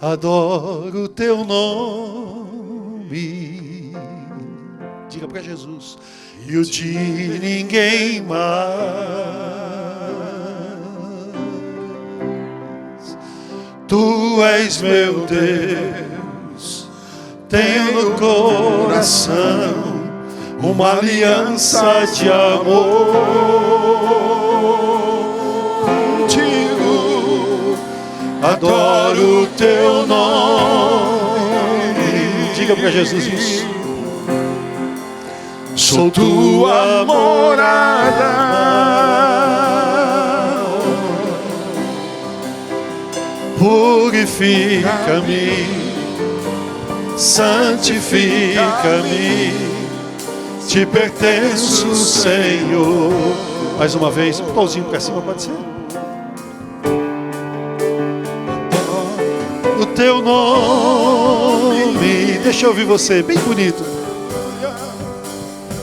adoro o teu nome. Diga para Jesus. E o de ninguém mais. Tu és meu Deus, tenho no coração uma aliança de amor contigo, adoro o teu nome. Diga para Jesus isso. Sou tua morada, purifica-me, santifica-me. Te pertenço, Senhor. Mais uma vez, um pauzinho para cima, pode ser? O teu nome, deixa eu ouvir você, bem bonito.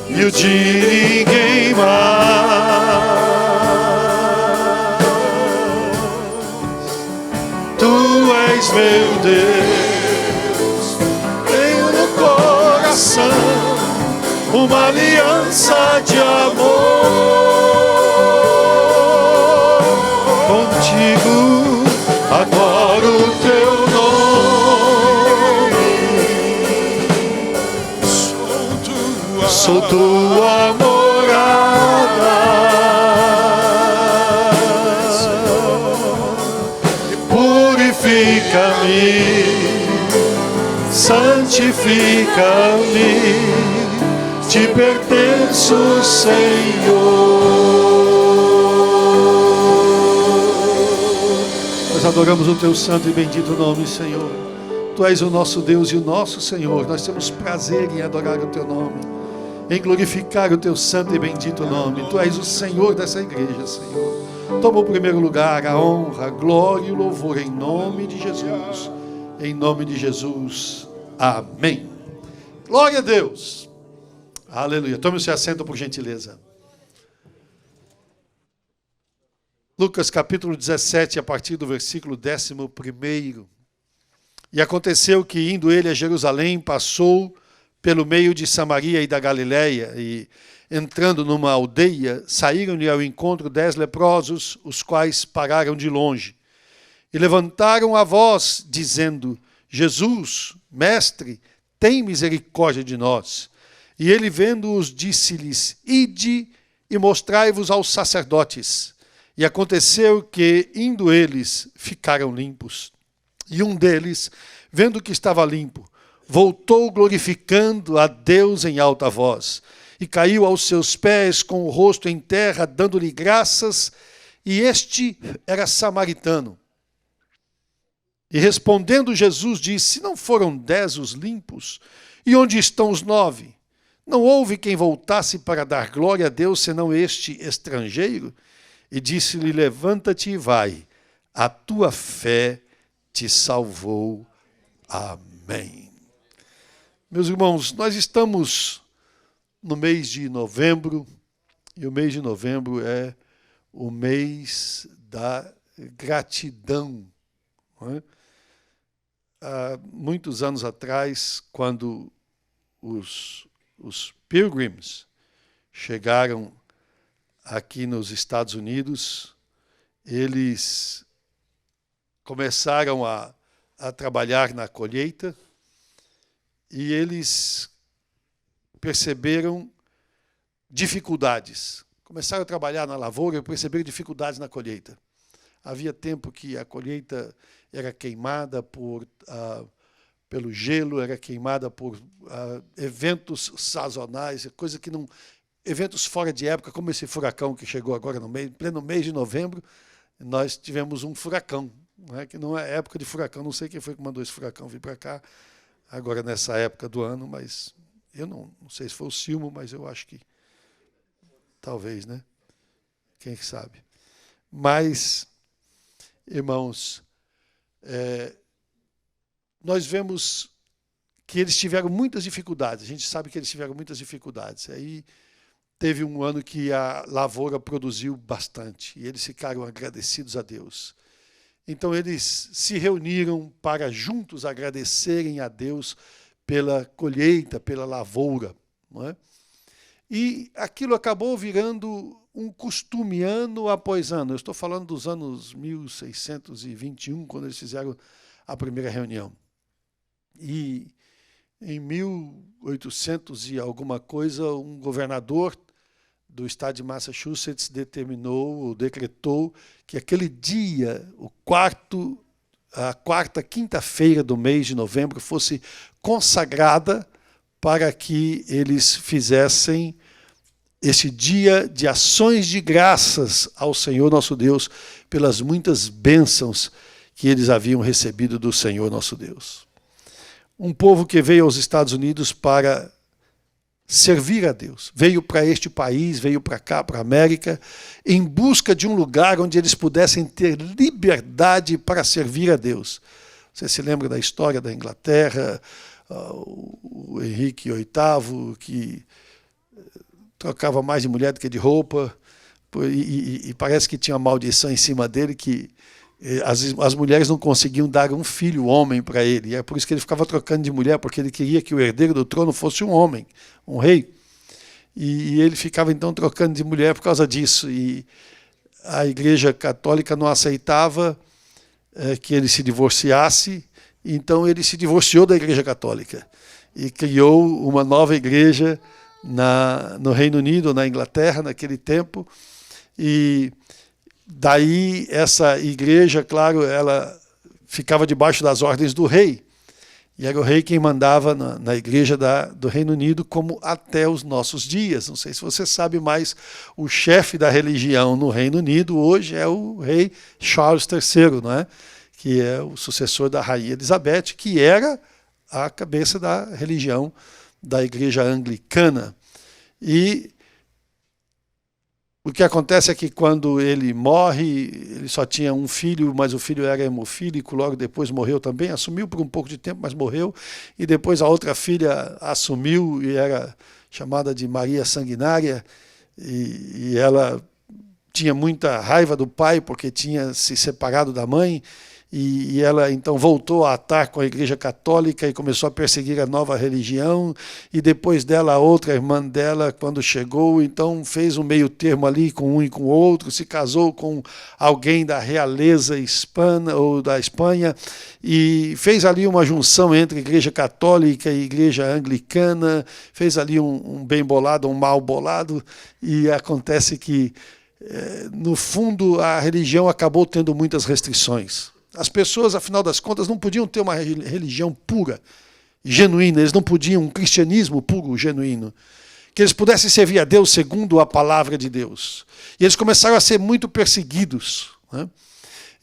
E o de ninguém mais. Tu és meu Deus, tenho no coração uma aliança de amor contigo, adoro o teu nome, sou tua morada, purifica-me, santifica-me. Te pertenço, Senhor. Nós adoramos o teu santo e bendito nome, Senhor. Tu és o nosso Deus e o nosso Senhor. Nós temos prazer em adorar o teu nome, em glorificar o teu santo e bendito nome. Tu és o Senhor dessa igreja, Senhor. Toma o primeiro lugar, a honra, a glória e o louvor em nome de Jesus. Em nome de Jesus. Amém. Glória a Deus. Aleluia. Tome o seu assento, por gentileza. Lucas capítulo 17, a partir do versículo 11. E aconteceu que, indo ele a Jerusalém, passou pelo meio de Samaria e da Galileia, e, entrando numa aldeia, saíram-lhe ao encontro 10 leprosos, os quais pararam de longe. E levantaram a voz, dizendo: Jesus, mestre, tem misericórdia de nós. E ele, vendo-os, disse-lhes: Ide e mostrai-vos aos sacerdotes. E aconteceu que, indo eles, ficaram limpos. E um deles, vendo que estava limpo, voltou glorificando a Deus em alta voz. E caiu aos seus pés com o rosto em terra, dando-lhe graças. E este era samaritano. E respondendo Jesus, disse: Não foram 10 os limpos? E onde estão os 9? Não houve quem voltasse para dar glória a Deus, senão este estrangeiro? E disse-lhe: Levanta-te e vai, a tua fé te salvou. Amém. Meus irmãos, nós estamos no mês de novembro, e o mês de novembro é o mês da gratidão. Não é? Há muitos anos atrás, quando os Pilgrims chegaram aqui nos Estados Unidos, eles começaram a trabalhar na colheita e eles perceberam dificuldades. Começaram a trabalhar na lavoura e perceberam dificuldades na colheita. Havia tempo que a colheita era queimada pelo gelo, era queimada por eventos sazonais, coisa que não... Eventos fora de época, como esse furacão que chegou agora no pleno mês de novembro, nós tivemos um furacão, não é? Que não é época de furacão, não sei quem foi que mandou esse furacão vir para cá, agora nessa época do ano, mas eu não sei se foi o Silmo, mas eu acho que talvez, né? Quem sabe. Mas, irmãos, nós vemos que eles tiveram muitas dificuldades. A gente sabe que eles tiveram muitas dificuldades. Aí teve um ano que a lavoura produziu bastante e eles ficaram agradecidos a Deus. Então eles se reuniram para juntos agradecerem a Deus pela colheita, pela lavoura. Não é? E aquilo acabou virando um costume ano após ano. Eu estou falando dos anos 1621, quando eles fizeram a primeira reunião. E em 1800 e alguma coisa, um governador do estado de Massachusetts decretou que aquele dia, a quarta quinta-feira do mês de novembro, fosse consagrada para que eles fizessem esse dia de ações de graças ao Senhor nosso Deus pelas muitas bênçãos que eles haviam recebido do Senhor nosso Deus. Um povo que veio aos Estados Unidos para servir a Deus. Veio para este país, veio para cá, para a América, em busca de um lugar onde eles pudessem ter liberdade para servir a Deus. Você se lembra da história da Inglaterra, o Henrique VIII, que trocava mais de mulher do que de roupa, e parece que tinha uma maldição em cima dele que as mulheres não conseguiam dar um filho homem para ele. E é por isso que ele ficava trocando de mulher, porque ele queria que o herdeiro do trono fosse um homem, um rei. E ele ficava então trocando de mulher por causa disso. E a Igreja Católica não aceitava que ele se divorciasse, então ele se divorciou da Igreja Católica e criou uma nova igreja no Reino Unido, na Inglaterra, naquele tempo. E daí essa igreja, claro, ela ficava debaixo das ordens do rei. E era o rei quem mandava na igreja do Reino Unido, como até os nossos dias. Não sei se você sabe, mas o chefe da religião no Reino Unido hoje é o rei Charles III, não é? Que é o sucessor da rainha Elizabeth, que era a cabeça da religião da igreja anglicana. E o que acontece é que quando ele morre, ele só tinha um filho, mas o filho era hemofílico, logo depois morreu também, assumiu por um pouco de tempo, mas morreu, e depois a outra filha assumiu e era chamada de Maria Sanguinária, e ela tinha muita raiva do pai porque tinha se separado da mãe, e ela então voltou a atar com a Igreja Católica e começou a perseguir a nova religião, e depois dela a outra irmã dela, quando chegou, então fez um meio termo ali com um e com o outro, se casou com alguém da realeza hispana ou da Espanha, e fez ali uma junção entre Igreja Católica e Igreja Anglicana, fez ali um bem bolado, um mal bolado, e acontece que, no fundo, a religião acabou tendo muitas restrições. As pessoas, afinal das contas, não podiam ter uma religião pura, genuína, eles não podiam um cristianismo puro, genuíno, que eles pudessem servir a Deus segundo a palavra de Deus. E eles começaram a ser muito perseguidos, né?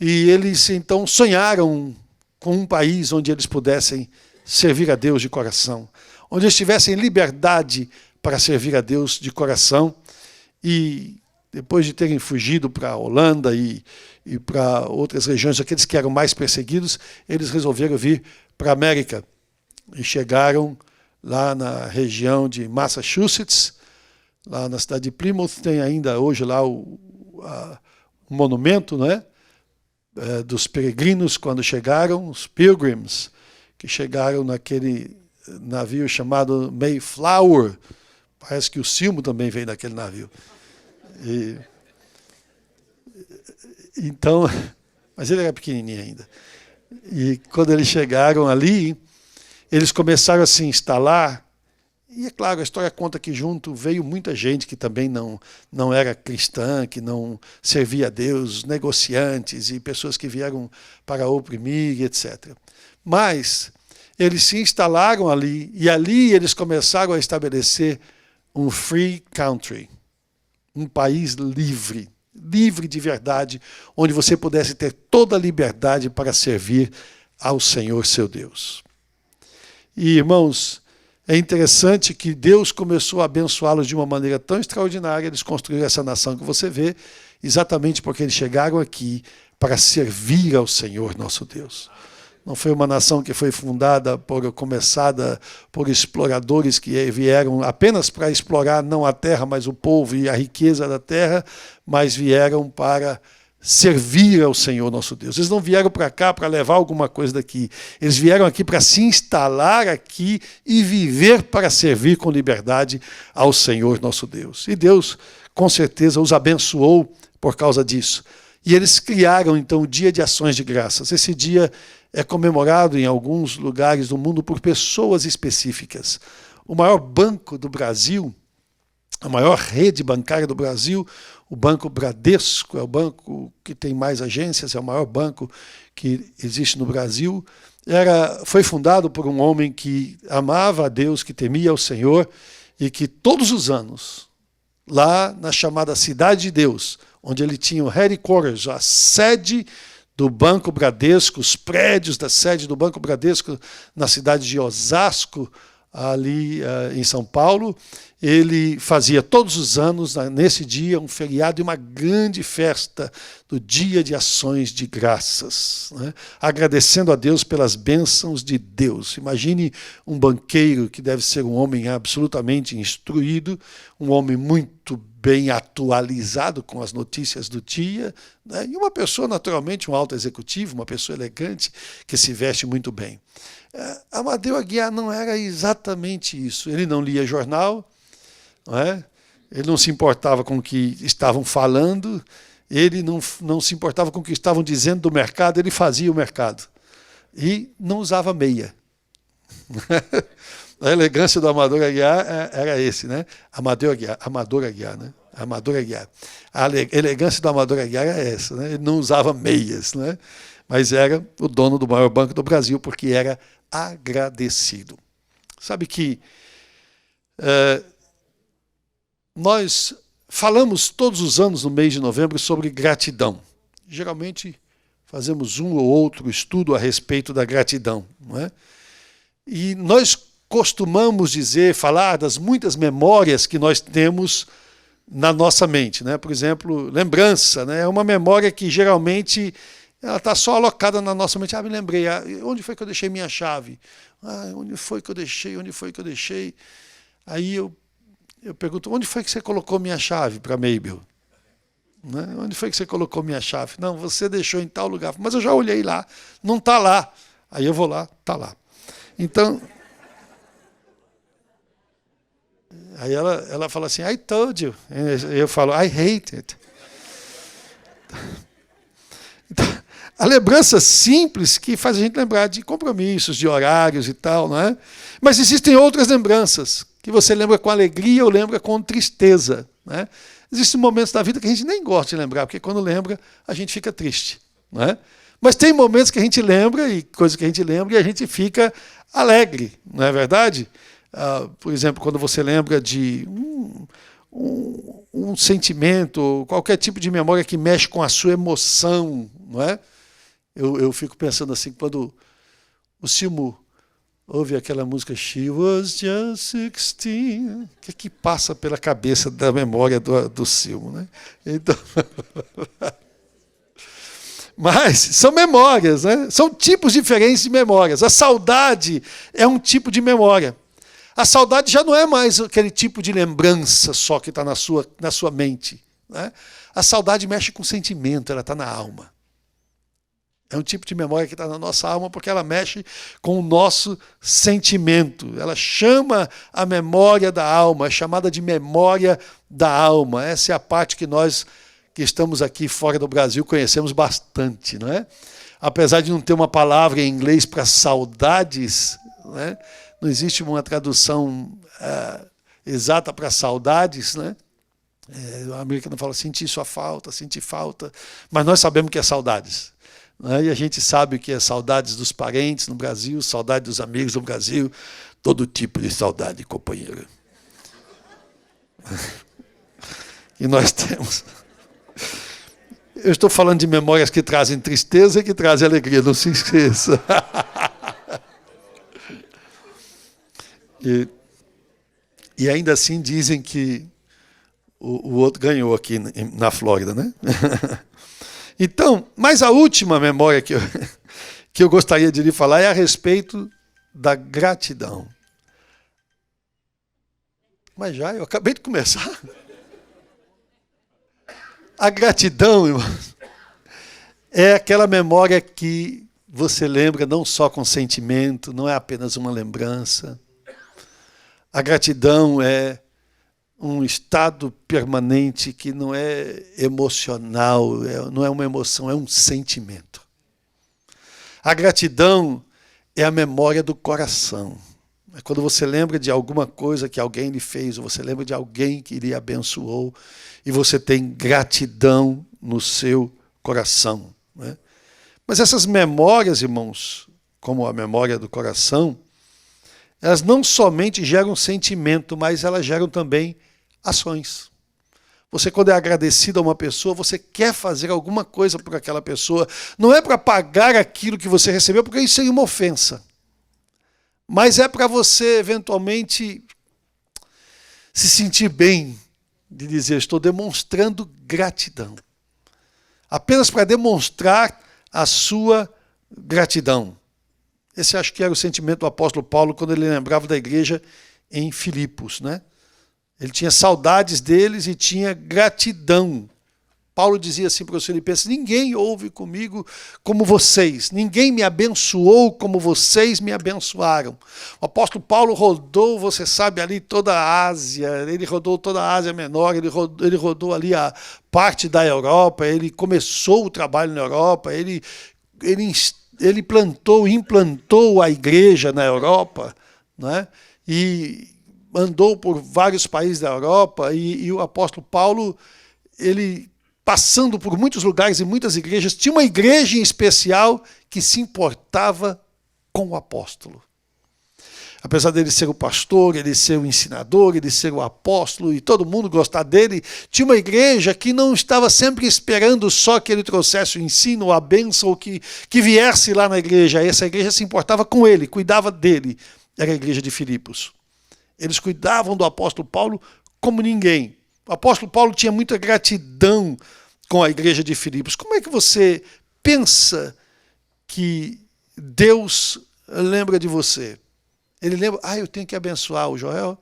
E eles então sonharam com um país onde eles pudessem servir a Deus de coração, onde eles tivessem liberdade para servir a Deus de coração. E depois de terem fugido para a Holanda e para outras regiões, aqueles que eram mais perseguidos, eles resolveram vir para a América. E chegaram lá na região de Massachusetts, lá na cidade de Plymouth, tem ainda hoje lá o monumento, né, dos peregrinos quando chegaram, os Pilgrims, que chegaram naquele navio chamado Mayflower. Parece que o Silmo também veio daquele navio. Então, mas ele era pequenininho ainda. E quando eles chegaram ali, eles começaram a se instalar. E é claro, a história conta que junto veio muita gente que também não era cristã, que não servia a Deus, negociantes e pessoas que vieram para oprimir, etc. Mas eles se instalaram ali, e ali eles começaram a estabelecer um free country, um país livre, livre de verdade, onde você pudesse ter toda a liberdade para servir ao Senhor seu Deus. E, irmãos, é interessante que Deus começou a abençoá-los de uma maneira tão extraordinária, eles construíram essa nação que você vê, exatamente porque eles chegaram aqui para servir ao Senhor nosso Deus. Não foi uma nação que foi começada por exploradores que vieram apenas para explorar não a terra, mas o povo e a riqueza da terra, mas vieram para servir ao Senhor nosso Deus. Eles não vieram para cá para levar alguma coisa daqui. Eles vieram aqui para se instalar aqui e viver para servir com liberdade ao Senhor nosso Deus. E Deus, com certeza, os abençoou por causa disso. E eles criaram, então, o Dia de Ações de Graças. Esse dia é comemorado em alguns lugares do mundo por pessoas específicas. O maior banco do Brasil, a maior rede bancária do Brasil, o Banco Bradesco, é o banco que tem mais agências, é o maior banco que existe no Brasil, foi fundado por um homem que amava a Deus, que temia ao Senhor, e que todos os anos, lá na chamada Cidade de Deus, onde ele tinha o headquarters, a sede do Banco Bradesco, os prédios da sede do Banco Bradesco na cidade de Osasco, ali em São Paulo, ele fazia todos os anos, nesse dia, um feriado e uma grande festa do Dia de Ações de Graças, né? Agradecendo a Deus pelas bênçãos de Deus. Imagine um banqueiro que deve ser um homem absolutamente instruído, um homem muito bem atualizado com as notícias do dia, né? E uma pessoa, naturalmente, um alto executivo, uma pessoa elegante, que se veste muito bem. Amadeu Aguiar não era exatamente isso. Ele não lia jornal, não é? Ele não se importava com o que estavam falando, ele não se importava com o que estavam dizendo do mercado, ele fazia o mercado. E não usava meia. A elegância do Amador Aguiar era esse, né? Amador Aguiar, né? Amador Aguiar. A elegância do Amador Aguiar é essa, né? Ele não usava meias, né? Mas era o dono do maior banco do Brasil, porque era agradecido. Sabe que nós falamos todos os anos no mês de novembro sobre gratidão. Geralmente fazemos um ou outro estudo a respeito da gratidão, não é? E nós costumamos falar das muitas memórias que nós temos na nossa mente, né? Por exemplo, lembrança, né? É uma memória que geralmente ela está só alocada na nossa mente. Me lembrei, onde foi que eu deixei minha chave? Onde foi que eu deixei? Aí eu pergunto, onde foi que você colocou minha chave para Mabel? Né? Onde foi que você colocou minha chave? Não, você deixou em tal lugar. Mas eu já olhei lá, não está lá. Aí eu vou lá, está lá. Então, aí ela fala assim, I told you. Eu falo, I hate it. Então, a lembrança simples que faz a gente lembrar de compromissos, de horários e tal, não é? Mas existem outras lembranças que você lembra com alegria ou lembra com tristeza, né? Existem momentos da vida que a gente nem gosta de lembrar, porque quando lembra, a gente fica triste, não é? Mas tem momentos que a gente lembra, e coisas que a gente lembra, e a gente fica alegre, não é verdade? Por exemplo, quando você lembra de um sentimento, qualquer tipo de memória que mexe com a sua emoção, não é? Eu fico pensando assim, quando o Silmo ouve aquela música She Was Just 16, o que passa pela cabeça da memória do Silmo, né? Então, mas são memórias, né? São tipos diferentes de memórias. A saudade é um tipo de memória. A saudade já não é mais aquele tipo de lembrança só que está na sua mente, né? A saudade mexe com o sentimento, ela está na alma. É um tipo de memória que está na nossa alma porque ela mexe com o nosso sentimento. Ela chama a memória da alma, é chamada de memória da alma. Essa é a parte que nós que estamos aqui fora do Brasil conhecemos bastante, não é? Apesar de não ter uma palavra em inglês para saudades, né? Não existe uma tradução exata para saudades, né? O americano fala sentir sua falta, sentir falta, mas nós sabemos que é saudades. Né? E a gente sabe que é saudades dos parentes no Brasil, saudade dos amigos no Brasil, todo tipo de saudade, companheiro. E nós temos. Eu estou falando de memórias que trazem tristeza e que trazem alegria, não se esqueça. E ainda assim dizem que o outro ganhou aqui na Flórida, né? Então, mas a última memória que eu gostaria de lhe falar é a respeito da gratidão. Mas já, eu acabei de começar. A gratidão, irmãos, É aquela memória que você lembra não só com sentimento, não é apenas uma lembrança. A gratidão é um estado permanente que não é emocional, não é uma emoção, é um sentimento. A gratidão é a memória do coração. É quando você lembra de alguma coisa que alguém lhe fez, ou você lembra de alguém que lhe abençoou, e você tem gratidão no seu coração, né? Mas essas memórias, irmãos, como a memória do coração, elas não somente geram sentimento, mas elas geram também ações. Você, quando é agradecido a uma pessoa, você quer fazer alguma coisa por aquela pessoa. Não é para pagar aquilo que você recebeu, porque isso seria uma ofensa. Mas é para você, eventualmente, se sentir bem, de dizer, estou demonstrando gratidão. Apenas para demonstrar a sua gratidão. Esse acho que era o sentimento do apóstolo Paulo quando ele lembrava da igreja em Filipos, né? Ele tinha saudades deles e tinha gratidão. Paulo dizia assim para os filipenses, ninguém houve comigo como vocês, ninguém me abençoou como vocês me abençoaram. O apóstolo Paulo rodou, você sabe, ali toda a Ásia, ele rodou toda a Ásia Menor, ele rodou ali a parte da Europa, ele começou o trabalho na Europa, ele implantou a igreja na Europa, né? E andou por vários países da Europa, e o apóstolo Paulo, ele passando por muitos lugares e muitas igrejas, tinha uma igreja em especial que se importava com o apóstolo. Apesar dele ser o pastor, ele ser o ensinador, ele ser o apóstolo e todo mundo gostar dele, tinha uma igreja que não estava sempre esperando só que ele trouxesse o ensino, a bênção, ou que viesse lá na igreja. Essa igreja se importava com ele, cuidava dele. Era a igreja de Filipos. Eles cuidavam do apóstolo Paulo como ninguém. O apóstolo Paulo tinha muita gratidão com a igreja de Filipos. Como é que você pensa que Deus lembra de você? Ele lembra, eu tenho que abençoar o Joel.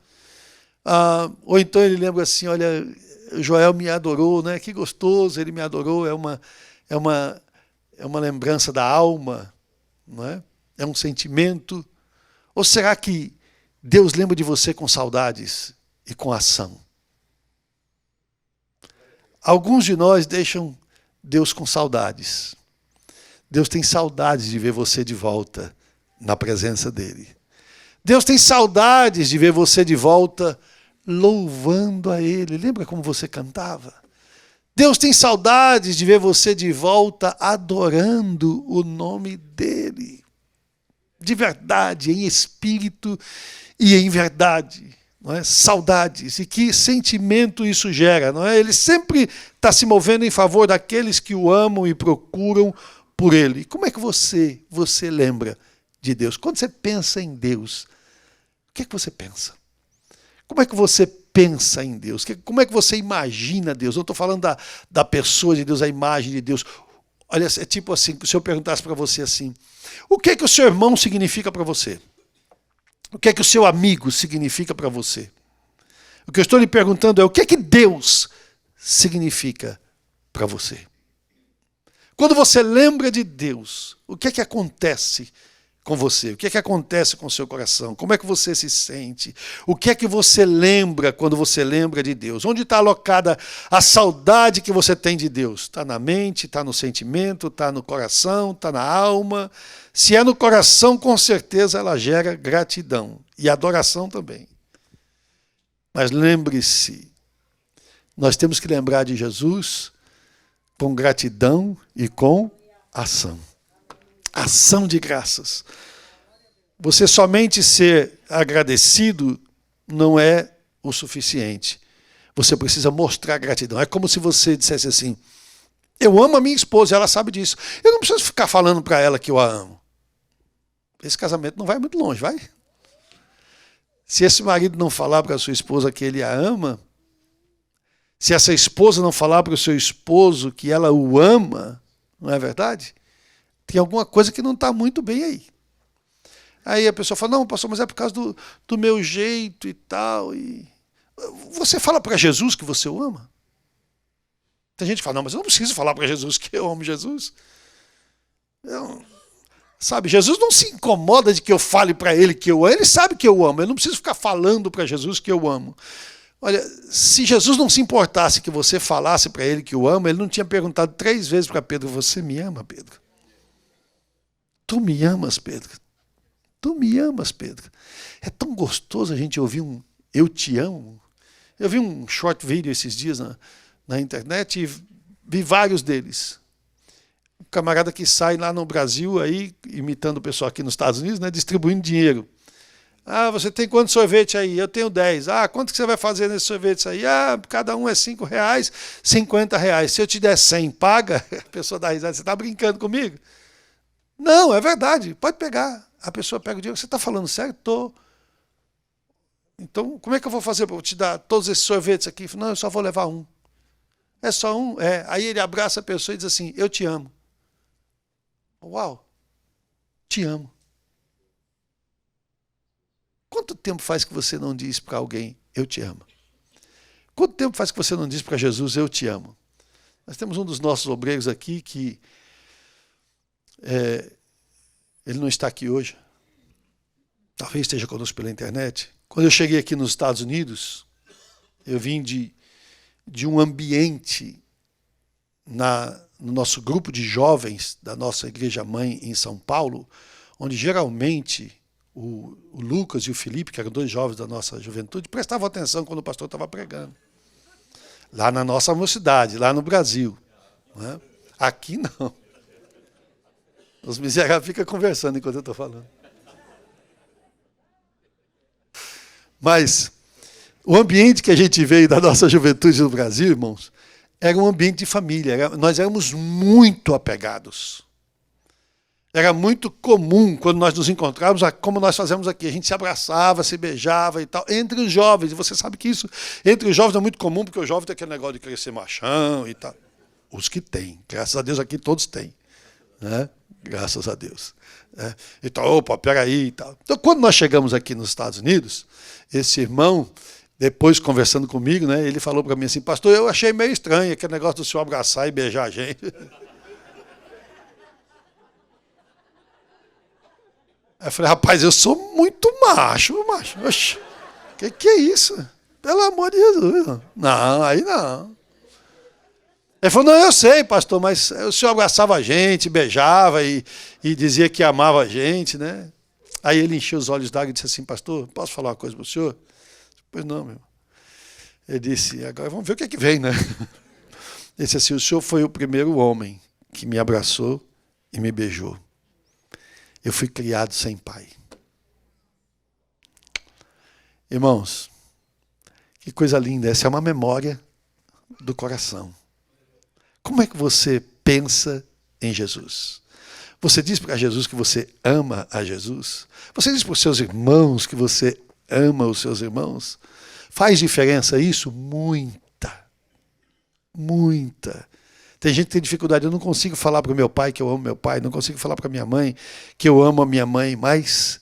Ou então ele lembra assim, olha, o Joel me adorou, né? Que gostoso, ele me adorou. É uma lembrança da alma, não é? É um sentimento. Ou será que Deus lembra de você com saudades e com ação? Alguns de nós deixam Deus com saudades. Deus tem saudades de ver você de volta na presença dele. Deus tem saudades de ver você de volta louvando a ele. Lembra como você cantava? Deus tem saudades de ver você de volta adorando o nome dele. De verdade, em espírito e em verdade. Não é? Saudades. E que sentimento isso gera, não é? Ele sempre está se movendo em favor daqueles que o amam e procuram por ele. E como é que você lembra de Deus? Quando você pensa em Deus, o que é que você pensa? Como é que você pensa em Deus? Como é que você imagina Deus? Eu não estou falando da pessoa de Deus, a imagem de Deus. Olha, é tipo assim, se eu perguntasse para você assim, o que é que o seu irmão significa para você? O que é que o seu amigo significa para você? O que eu estou lhe perguntando é o que é que Deus significa para você? Quando você lembra de Deus, o que é que acontece com você? O que é que acontece com o seu coração? Como é que você se sente? O que é que você lembra quando você lembra de Deus? Onde está alocada a saudade que você tem de Deus? Está na mente, está no sentimento, está no coração, está na alma? Se é no coração, com certeza ela gera gratidão e adoração também. Mas lembre-se, nós temos que lembrar de Jesus com gratidão e com ação. Ação de graças. Você somente ser agradecido não é o suficiente. Você precisa mostrar gratidão. É como se você dissesse assim, eu amo a minha esposa, ela sabe disso. Eu não preciso ficar falando para ela que eu a amo. Esse casamento não vai muito longe, vai? Se esse marido não falar para a sua esposa que ele a ama, se essa esposa não falar para o seu esposo que ela o ama, não é verdade? Tem alguma coisa que não está muito bem aí. Aí a pessoa fala, não, pastor, mas é por causa do meu jeito e tal. E você fala para Jesus que você o ama? Tem gente que fala, não, mas eu não preciso falar para Jesus que eu amo Jesus. Sabe, Jesus não se incomoda de que eu fale para ele que eu amo. Ele sabe que eu amo. Eu não preciso ficar falando para Jesus que eu amo. Olha, se Jesus não se importasse que você falasse para ele que o ama, ele não tinha perguntado 3 vezes para Pedro: você me ama, Pedro? Tu me amas, Pedro? Tu me amas, Pedro? É tão gostoso a gente ouvir um eu te amo. Eu vi um short video esses dias na internet e vi vários deles. Um camarada que sai lá no Brasil, aí, imitando o pessoal aqui nos Estados Unidos, né, distribuindo dinheiro. Ah, você tem quantos sorvete aí? Eu tenho 10. Ah, quanto que você vai fazer nesse sorvete aí? Ah, cada um é R$5, R$50. Se eu te der 100, paga? A pessoa dá risada. Você está brincando comigo? Não, é verdade. Pode pegar. A pessoa pega o dinheiro. Você está falando sério? Estou. Então, como é que eu vou fazer para te dar todos esses sorvetes aqui? Não, eu só vou levar um. É só um? É. Aí ele abraça a pessoa e diz assim: eu te amo. Uau, te amo. Quanto tempo faz que você não diz para alguém, eu te amo? Quanto tempo faz que você não diz para Jesus, eu te amo? Nós temos um dos nossos obreiros aqui que ele não está aqui hoje. Talvez esteja conosco pela internet. Quando eu cheguei aqui nos Estados Unidos, eu vim de um ambiente no nosso grupo de jovens da nossa igreja-mãe em São Paulo, onde geralmente o Lucas e o Felipe, que eram 2 jovens da nossa juventude, prestavam atenção quando o pastor estava pregando. Lá na nossa mocidade, lá no Brasil. Né? Aqui não. Os miseráveis ficam conversando enquanto eu estou falando. Mas o ambiente que a gente veio da nossa juventude no Brasil, irmãos, era um ambiente de família. Nós éramos muito apegados. Era muito comum, quando nós nos encontrávamos, como nós fazemos aqui. A gente se abraçava, se beijava e tal, entre os jovens. E você sabe que isso, entre os jovens, é muito comum, porque o jovem tem aquele negócio de crescer machão e tal. Os que têm. Graças a Deus aqui todos têm. Né? Graças a Deus. Então, opa, peraí e tal. Então, quando nós chegamos aqui nos Estados Unidos, esse irmão, depois conversando comigo, né, ele falou para mim assim: pastor, eu achei meio estranho aquele negócio do senhor abraçar e beijar a gente. Aí eu falei: rapaz, eu sou muito macho. Oxe, que é isso? Pelo amor de Jesus. Não, aí não. Ele falou: não, eu sei, pastor, mas o senhor abraçava a gente, beijava e dizia que amava a gente, né? Aí ele encheu os olhos d'água e disse assim: pastor, posso falar uma coisa para o senhor? Pois não, meu. Ele disse: agora vamos ver o que é que vem, né? Ele disse assim: o senhor foi o primeiro homem que me abraçou e me beijou. Eu fui criado sem pai. Irmãos, que coisa linda. Essa é uma memória do coração. Como é que você pensa em Jesus? Você diz para Jesus que você ama a Jesus? Você diz para os seus irmãos que você ama os seus irmãos? Faz diferença isso? Muita. Muita. Tem gente que tem dificuldade. Eu não consigo falar para o meu pai que eu amo meu pai, não consigo falar para a minha mãe que eu amo a minha mãe, mas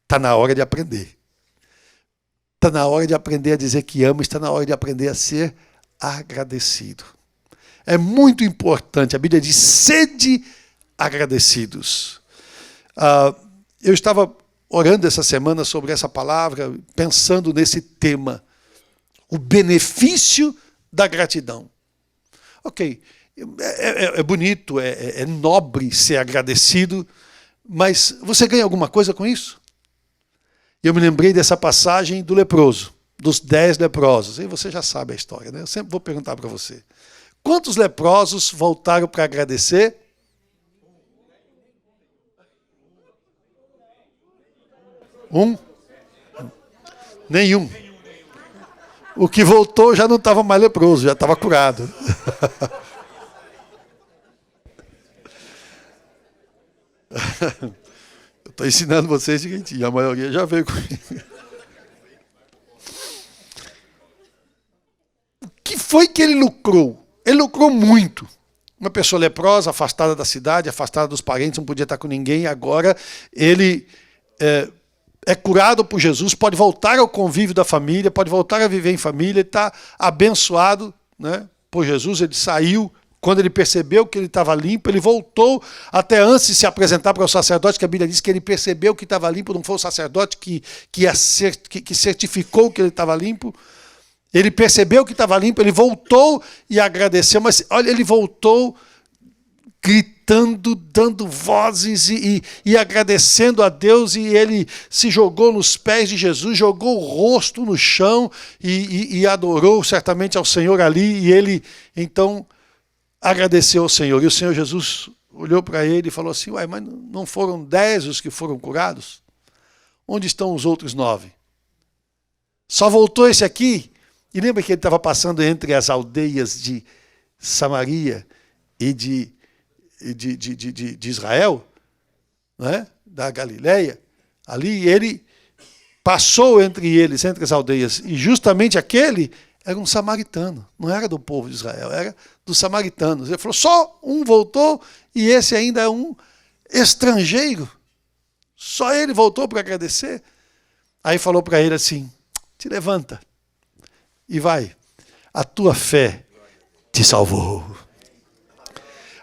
está na hora de aprender. Está na hora de aprender a dizer que ama, está na hora de aprender a ser agradecido. É muito importante. A Bíblia diz: sede agradecidos. Eu estava orando essa semana sobre essa palavra, pensando nesse tema, o benefício da gratidão. Ok, é bonito, é nobre ser agradecido, mas você ganha alguma coisa com isso? Eu me lembrei dessa passagem do leproso, dos 10 leprosos. E você já sabe a história, né? Eu sempre vou perguntar para você. Quantos leprosos voltaram para agradecer? Nenhum. O que voltou já não estava mais leproso, já estava curado. Eu estou ensinando vocês direitinho, a maioria já veio comigo. O que foi que ele lucrou? Ele lucrou muito. Uma pessoa leprosa, afastada da cidade, afastada dos parentes, não podia estar com ninguém, agora ele é curado por Jesus, pode voltar ao convívio da família, pode voltar a viver em família, está abençoado, né, por Jesus, ele saiu quando ele percebeu que ele estava limpo, ele voltou até antes de se apresentar para o sacerdote, que a Bíblia diz que ele percebeu que estava limpo, não foi o sacerdote que certificou que ele estava limpo. Ele percebeu que estava limpo, ele voltou e agradeceu, mas olha, ele voltou gritando, dando vozes e agradecendo a Deus, e ele se jogou nos pés de Jesus, jogou o rosto no chão e adorou certamente ao Senhor ali, e ele então agradeceu ao Senhor. E o Senhor Jesus olhou para ele e falou assim: uai, mas não foram 10 os que foram curados? Onde estão os outros 9? Só voltou esse aqui? E lembra que ele estava passando entre as aldeias de Samaria e de Israel, né? Da Galileia, ali ele passou entre eles, entre as aldeias, e justamente aquele era um samaritano, não era do povo de Israel, era dos samaritanos. Ele falou: só um voltou e esse ainda é um estrangeiro, só ele voltou para agradecer. Aí falou para ele assim: te levanta e vai, a tua fé te salvou.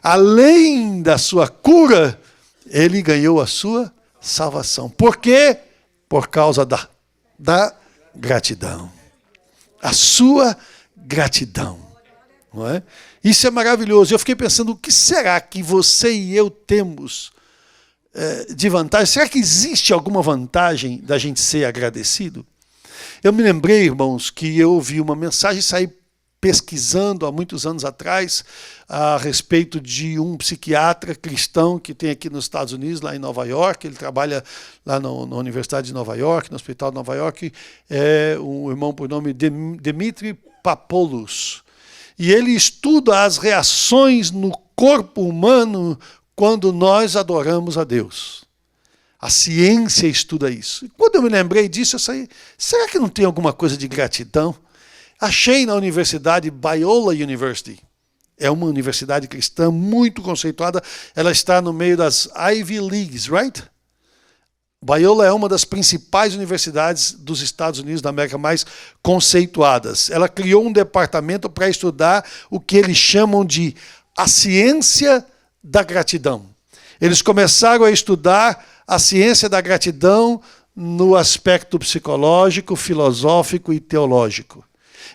Além da sua cura, ele ganhou a sua salvação. Por quê? Por causa da gratidão. A sua gratidão. Não é? Isso é maravilhoso. Eu fiquei pensando, o que será que você e eu temos de vantagem? Será que existe alguma vantagem da gente ser agradecido? Eu me lembrei, irmãos, que eu ouvi uma mensagem e saí pesquisando há muitos anos atrás a respeito de um psiquiatra cristão que tem aqui nos Estados Unidos, lá em Nova York. Ele trabalha lá na Universidade de Nova York, no Hospital de Nova York. É um irmão por nome Dimitri Papoulos. E ele estuda as reações no corpo humano quando nós adoramos a Deus. A ciência estuda isso. E quando eu me lembrei disso, eu saí, será que não tem alguma coisa de gratidão? Achei na universidade Biola University. É uma universidade cristã muito conceituada. Ela está no meio das Ivy Leagues, right? Biola é uma das principais universidades dos Estados Unidos da América mais conceituadas. Ela criou um departamento para estudar o que eles chamam de a ciência da gratidão. Eles começaram a estudar a ciência da gratidão no aspecto psicológico, filosófico e teológico.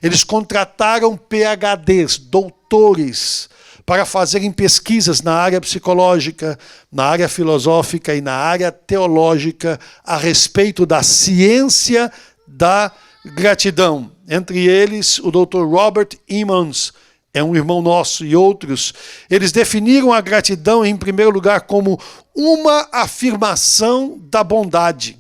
Eles contrataram PhDs, doutores, para fazerem pesquisas na área psicológica, na área filosófica e na área teológica a respeito da ciência da gratidão. Entre eles, o Dr. Robert Emmons, é um irmão nosso, e outros. Eles definiram a gratidão, em primeiro lugar, como uma afirmação da bondade.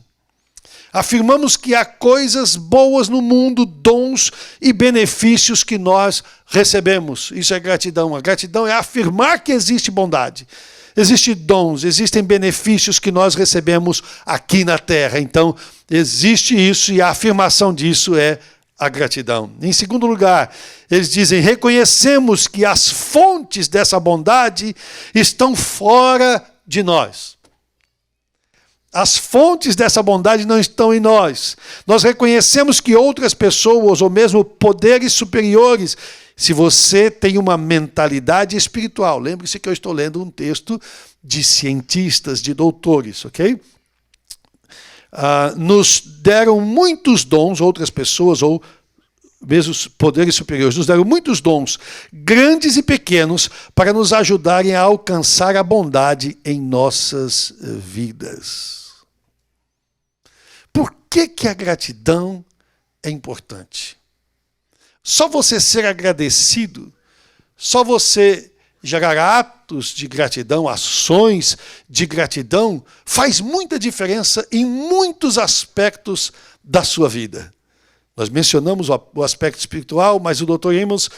Afirmamos que há coisas boas no mundo, dons e benefícios que nós recebemos. Isso é gratidão. A gratidão é afirmar que existe bondade. Existem dons, existem benefícios que nós recebemos aqui na terra. Então, existe isso e a afirmação disso é a gratidão. Em segundo lugar, eles dizem: reconhecemos que as fontes dessa bondade estão fora de nós. As fontes dessa bondade não estão em nós. Nós reconhecemos que outras pessoas, ou mesmo poderes superiores, se você tem uma mentalidade espiritual, lembre-se que eu estou lendo um texto de cientistas, de doutores, ok? Nos deram muitos dons, outras pessoas, ou mesmo os poderes superiores, nos deram muitos dons, grandes e pequenos, para nos ajudarem a alcançar a bondade em nossas vidas. Por que a gratidão é importante? Só você ser agradecido, só você gerar atos de gratidão, ações de gratidão, faz muita diferença em muitos aspectos da sua vida. Nós mencionamos o aspecto espiritual, mas o Dr. Emmons,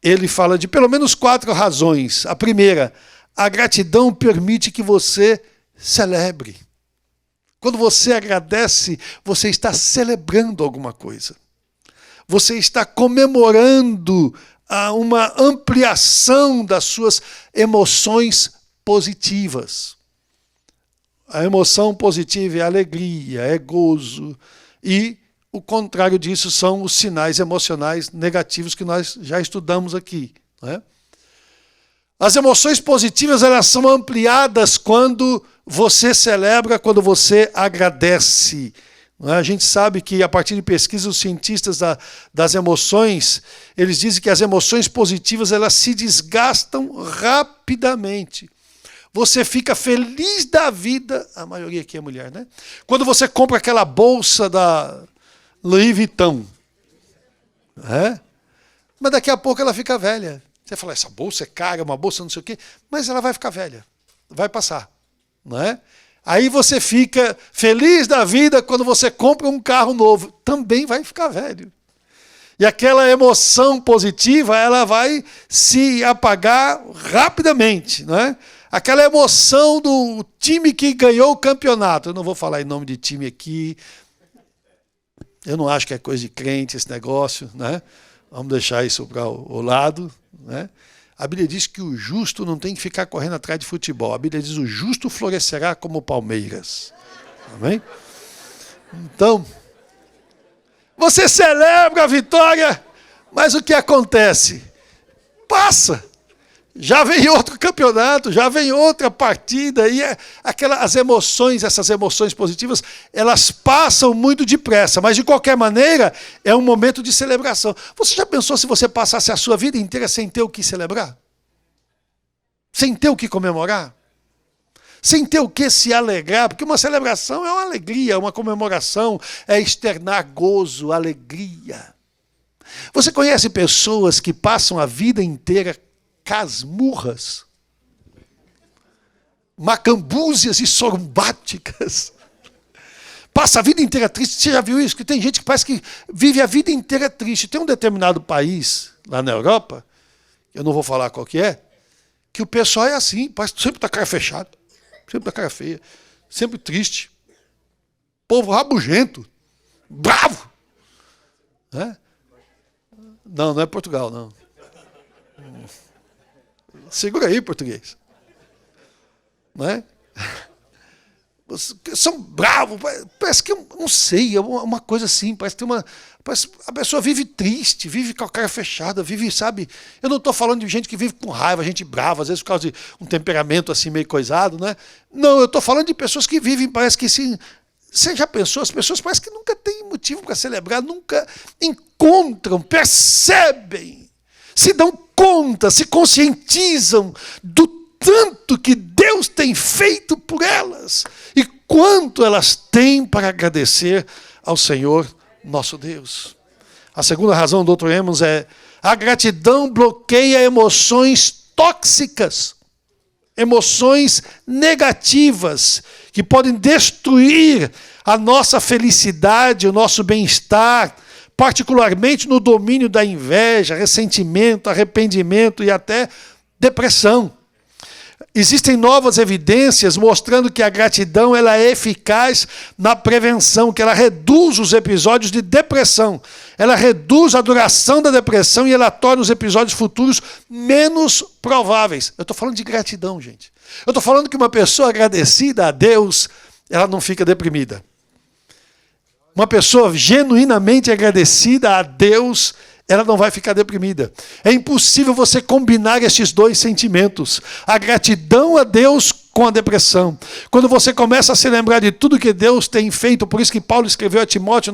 ele fala de pelo menos 4 razões. A primeira, a gratidão permite que você celebre. Quando você agradece, você está celebrando alguma coisa. Você está comemorando uma ampliação das suas emoções positivas. A emoção positiva é alegria, é gozo. E o contrário disso são os sinais emocionais negativos que nós já estudamos aqui. Não é? As emoções positivas, elas são ampliadas quando você celebra, quando você agradece. A gente sabe que, a partir de pesquisas, os cientistas das emoções, eles dizem que as emoções positivas, elas se desgastam rapidamente. Você fica feliz da vida, a maioria aqui é mulher, né? Quando você compra aquela bolsa da Louis Vuitton. Mas daqui a pouco ela fica velha. Você fala, essa bolsa é cara, uma bolsa não sei o quê, mas ela vai ficar velha, vai passar. Não é? Aí você fica feliz da vida quando você compra um carro novo. Também vai ficar velho. E aquela emoção positiva, ela vai se apagar rapidamente. Não é? Aquela emoção do time que ganhou o campeonato. Eu não vou falar em nome de time aqui. Eu não acho que é coisa de crente esse negócio. Né? Vamos deixar isso para o lado. Né? A Bíblia diz que o justo não tem que ficar correndo atrás de futebol. A Bíblia diz que o justo florescerá como Palmeiras. Amém? Então, você celebra a vitória, mas o que acontece? Passa. Já vem outro campeonato, já vem outra partida. E as emoções, essas emoções positivas, elas passam muito depressa. Mas, de qualquer maneira, é um momento de celebração. Você já pensou se você passasse a sua vida inteira sem ter o que celebrar? Sem ter o que comemorar? Sem ter o que se alegrar? Porque uma celebração é uma alegria, uma comemoração, é externar gozo, alegria. Você conhece pessoas que passam a vida inteira casmurras, macambúzias e sorumbáticas? Passa a vida inteira triste. Você já viu isso? Que tem gente que parece que vive a vida inteira triste. Tem um determinado país, lá na Europa, eu não vou falar qual que é, que o pessoal é assim, parece que sempre está cara fechada, sempre está cara feia, sempre triste. Povo rabugento, bravo. Né? Não, não é Portugal, não. Segura aí, português. Não é? São bravos, parece que, não sei, é uma coisa assim, parece que a pessoa vive triste, vive com a cara fechada, vive, sabe, eu não estou falando de gente que vive com raiva, gente brava, às vezes por causa de um temperamento assim meio coisado, né? Não, eu estou falando de pessoas que vivem, parece que assim, você já pensou, as pessoas parecem que nunca têm motivo para celebrar, nunca encontram, percebem, se dão conta, se conscientizam do tanto que Deus tem feito por elas e quanto elas têm para agradecer ao Senhor nosso Deus. A segunda razão, Dr. Emmons, é a gratidão bloqueia emoções tóxicas, emoções negativas que podem destruir a nossa felicidade, o nosso bem-estar, particularmente no domínio da inveja, ressentimento, arrependimento e até depressão. Existem novas evidências mostrando que a gratidão ela é eficaz na prevenção, que ela reduz os episódios de depressão, ela reduz a duração da depressão e ela torna os episódios futuros menos prováveis. Eu estou falando de gratidão, gente. Eu estou falando que uma pessoa agradecida a Deus, ela não fica deprimida. Uma pessoa genuinamente agradecida a Deus, ela não vai ficar deprimida. É impossível você combinar estes dois sentimentos. A gratidão a Deus com a depressão. Quando você começa a se lembrar de tudo que Deus tem feito, por isso que Paulo escreveu a Timóteo,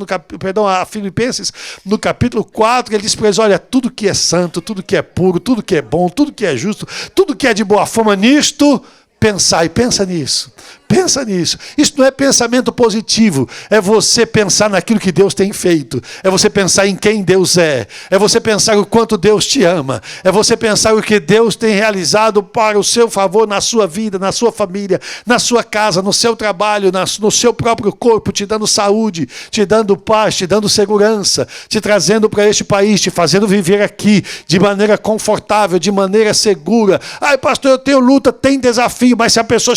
a Filipenses, no capítulo 4, ele diz para eles, olha, tudo que é santo, tudo que é puro, tudo que é bom, tudo que é justo, tudo que é de boa fama, nisto pensai, pensa nisso. Pensa nisso. Isso não é pensamento positivo. É você pensar naquilo que Deus tem feito. É você pensar em quem Deus é. É você pensar o quanto Deus te ama. É você pensar o que Deus tem realizado para o seu favor na sua vida, na sua família, na sua casa, no seu trabalho, no seu próprio corpo, te dando saúde, te dando paz, te dando segurança, te trazendo para este país, te fazendo viver aqui de maneira confortável, de maneira segura. Ai, pastor, eu tenho luta, tem desafio, mas se a pessoa,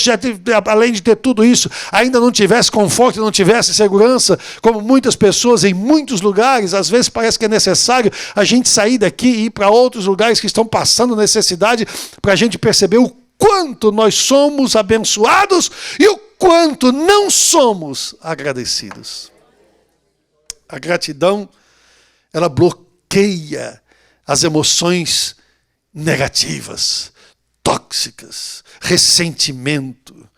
além de ter tudo isso, ainda não tivesse conforto, não tivesse segurança, como muitas pessoas em muitos lugares, às vezes parece que é necessário a gente sair daqui e ir para outros lugares que estão passando necessidade, para a gente perceber o quanto nós somos abençoados e o quanto não somos agradecidos. A gratidão, ela bloqueia as emoções negativas, tóxicas, ressentimento,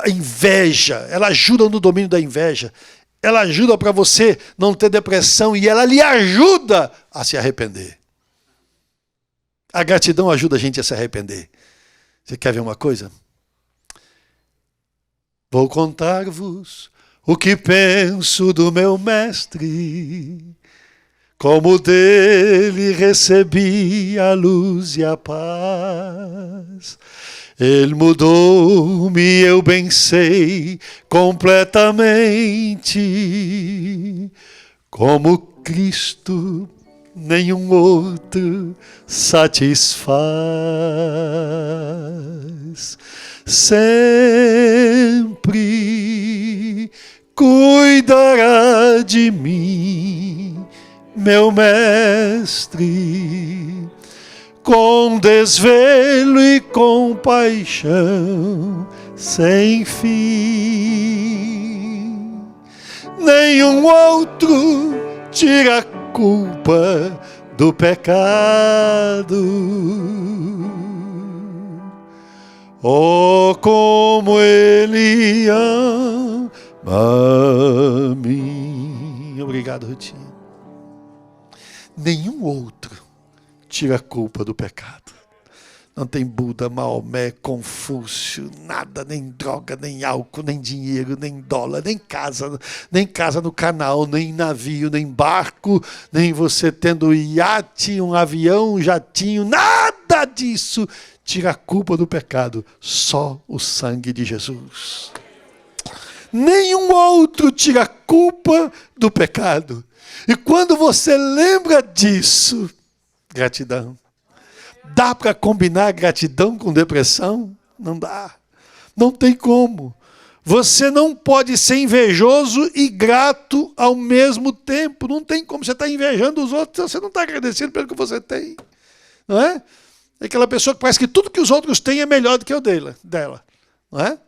a inveja. Ela ajuda no domínio da inveja. Ela ajuda para você não ter depressão e ela lhe ajuda a se arrepender. A gratidão ajuda a gente a se arrepender. Você quer ver uma coisa? Vou contar-vos o que penso do meu mestre, como dele recebi a luz e a paz. Ele mudou-me, eu bem sei, completamente. Como Cristo, nenhum outro satisfaz. Sempre cuidará de mim, meu mestre, com desvelo e compaixão sem fim. Nenhum outro tira a culpa do pecado. Oh, como ele ama a mim. Obrigado, Rutinha. Nenhum outro tira a culpa do pecado. Não tem Buda, Maomé, Confúcio, nada, nem droga, nem álcool, nem dinheiro, nem dólar, nem casa no canal, nem navio, nem barco, nem você tendo iate, um avião, um jatinho, nada disso tira a culpa do pecado. Só o sangue de Jesus. Nenhum outro tira a culpa do pecado. E quando você lembra disso, gratidão. Dá para combinar gratidão com depressão? Não dá. Não tem como. Você não pode ser invejoso e grato ao mesmo tempo. Não tem como. Você está invejando os outros, você não está agradecendo pelo que você tem. Não é? É aquela pessoa que parece que tudo que os outros têm é melhor do que o dela. Não é?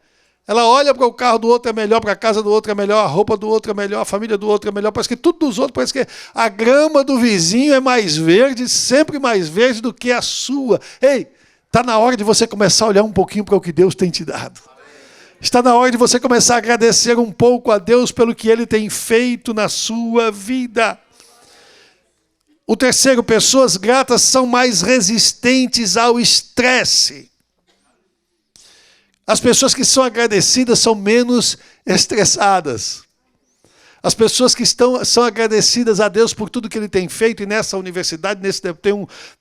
Ela olha para o carro do outro é melhor, para a casa do outro é melhor, a roupa do outro é melhor, a família do outro é melhor. Parece que tudo dos outros, parece que a grama do vizinho é mais verde, sempre mais verde do que a sua. Ei, está na hora de você começar a olhar um pouquinho para o que Deus tem te dado. Está na hora de você começar a agradecer um pouco a Deus pelo que Ele tem feito na sua vida. O terceiro, pessoas gratas são mais resistentes ao estresse. As pessoas que são agradecidas são menos estressadas. As pessoas que são agradecidas a Deus por tudo que Ele tem feito, e nessa universidade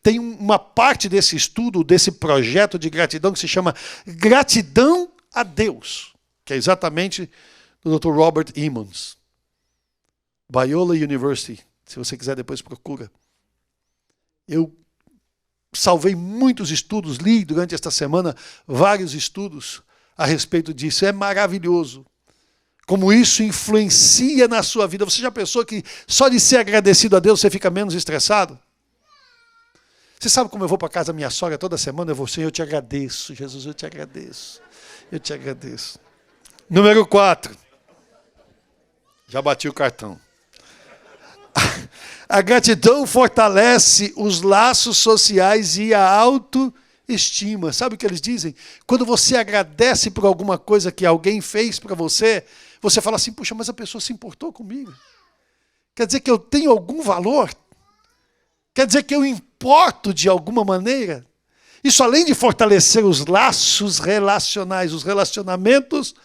tem uma parte desse estudo, desse projeto de gratidão que se chama Gratidão a Deus, que é exatamente do Dr. Robert Emmons. Biola University, se você quiser depois procura. Eu salvei muitos estudos, li durante esta semana vários estudos a respeito disso. É maravilhoso como isso influencia na sua vida. Você já pensou que só de ser agradecido a Deus você fica menos estressado? Você sabe como eu vou para casa da minha sogra toda semana? Eu vou, Senhor, eu te agradeço, Jesus, eu te agradeço. Eu te agradeço. Número 4. Já bati o cartão. A gratidão fortalece os laços sociais e a autoestima. Sabe o que eles dizem? Quando você agradece por alguma coisa que alguém fez para você, você fala assim, puxa, mas a pessoa se importou comigo. Quer dizer que eu tenho algum valor? Quer dizer que eu importo de alguma maneira? Isso, além de fortalecer os laços relacionais, os relacionamentos,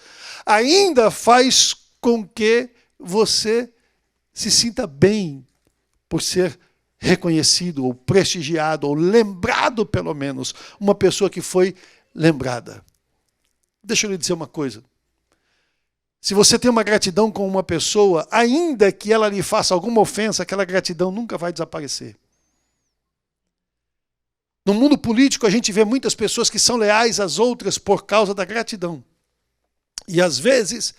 ainda faz com que você se sinta bem por ser reconhecido, ou prestigiado, ou lembrado, pelo menos, uma pessoa que foi lembrada. Deixa eu lhe dizer uma coisa. Se você tem uma gratidão com uma pessoa, ainda que ela lhe faça alguma ofensa, aquela gratidão nunca vai desaparecer. No mundo político, a gente vê muitas pessoas que são leais às outras por causa da gratidão. E, às vezes,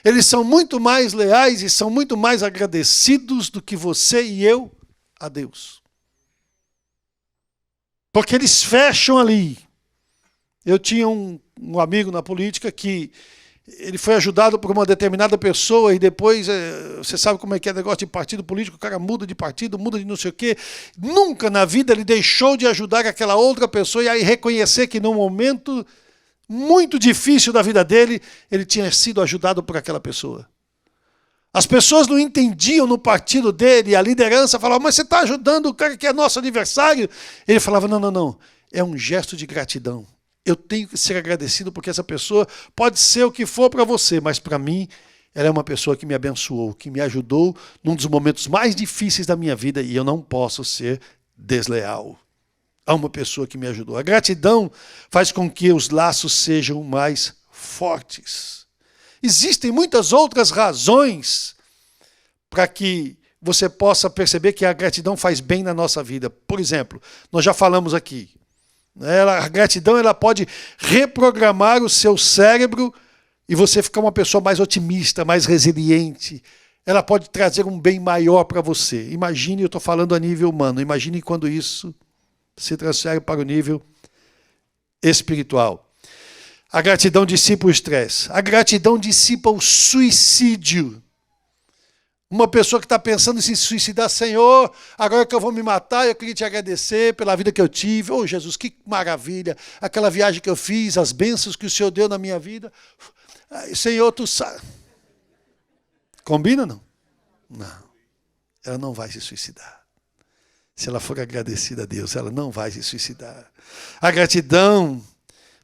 eles são muito mais leais e são muito mais agradecidos do que você e eu a Deus. Porque eles fecham ali. Eu tinha um amigo na política que ele foi ajudado por uma determinada pessoa e depois, você sabe como é que é negócio de partido político, o cara muda de partido, muda de não sei o quê. Nunca na vida ele deixou de ajudar aquela outra pessoa e aí reconhecer que num momento muito difícil da vida dele, ele tinha sido ajudado por aquela pessoa. As pessoas não entendiam no partido dele, a liderança falava, mas você está ajudando o cara que é nosso adversário? Ele falava, não, é um gesto de gratidão. Eu tenho que ser agradecido porque essa pessoa pode ser o que for para você, mas para mim, ela é uma pessoa que me abençoou, que me ajudou num dos momentos mais difíceis da minha vida e eu não posso ser desleal a uma pessoa que me ajudou. A gratidão faz com que os laços sejam mais fortes. Existem muitas outras razões para que você possa perceber que a gratidão faz bem na nossa vida. Por exemplo, nós já falamos aqui, a gratidão ela pode reprogramar o seu cérebro e você ficar uma pessoa mais otimista, mais resiliente. Ela pode trazer um bem maior para você. Imagine, eu estou falando a nível humano, imagine quando isso se transfere para o nível espiritual. A gratidão dissipa o estresse. A gratidão dissipa o suicídio. Uma pessoa que está pensando em se suicidar, Senhor, agora que eu vou me matar, eu queria te agradecer pela vida que eu tive. Oh, Jesus, que maravilha. Aquela viagem que eu fiz, as bênçãos que o Senhor deu na minha vida. Senhor, tu sabe. Combina, não? Não. Ela não vai se suicidar. Se ela for agradecida a Deus, ela não vai se suicidar. A gratidão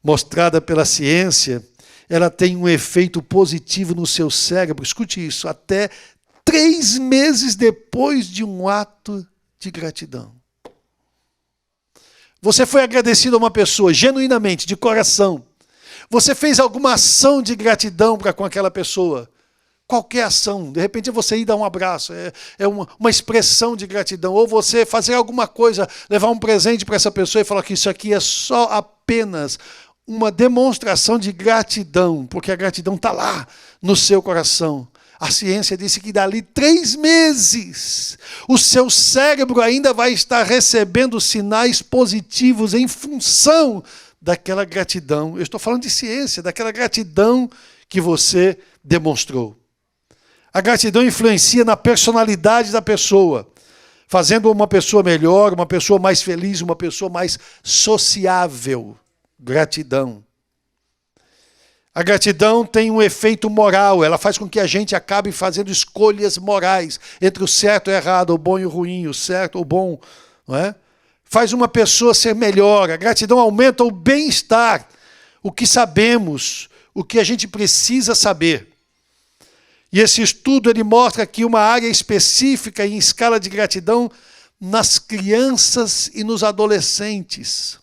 mostrada pela ciência, ela tem um efeito positivo no seu cérebro. Escute isso, até 3 meses depois de um ato de gratidão. Você foi agradecido a uma pessoa, genuinamente, de coração. Você fez alguma ação de gratidão para com aquela pessoa. Qualquer ação, de repente você ir dar um abraço, é uma expressão de gratidão. Ou você fazer alguma coisa, levar um presente para essa pessoa e falar que isso aqui é só apenas uma demonstração de gratidão, porque a gratidão está lá no seu coração. A ciência disse que dali 3 meses, o seu cérebro ainda vai estar recebendo sinais positivos em função daquela gratidão. Eu estou falando de ciência, daquela gratidão que você demonstrou. A gratidão influencia na personalidade da pessoa, fazendo uma pessoa melhor, uma pessoa mais feliz, uma pessoa mais sociável. Gratidão. A gratidão tem um efeito moral, ela faz com que a gente acabe fazendo escolhas morais entre o certo e o errado, o bom e o ruim, o certo ou o bom, não é? Faz uma pessoa ser melhor, a gratidão aumenta o bem-estar, o que sabemos, o que a gente precisa saber. E esse estudo ele mostra aqui uma área específica em escala de gratidão nas crianças e nos adolescentes.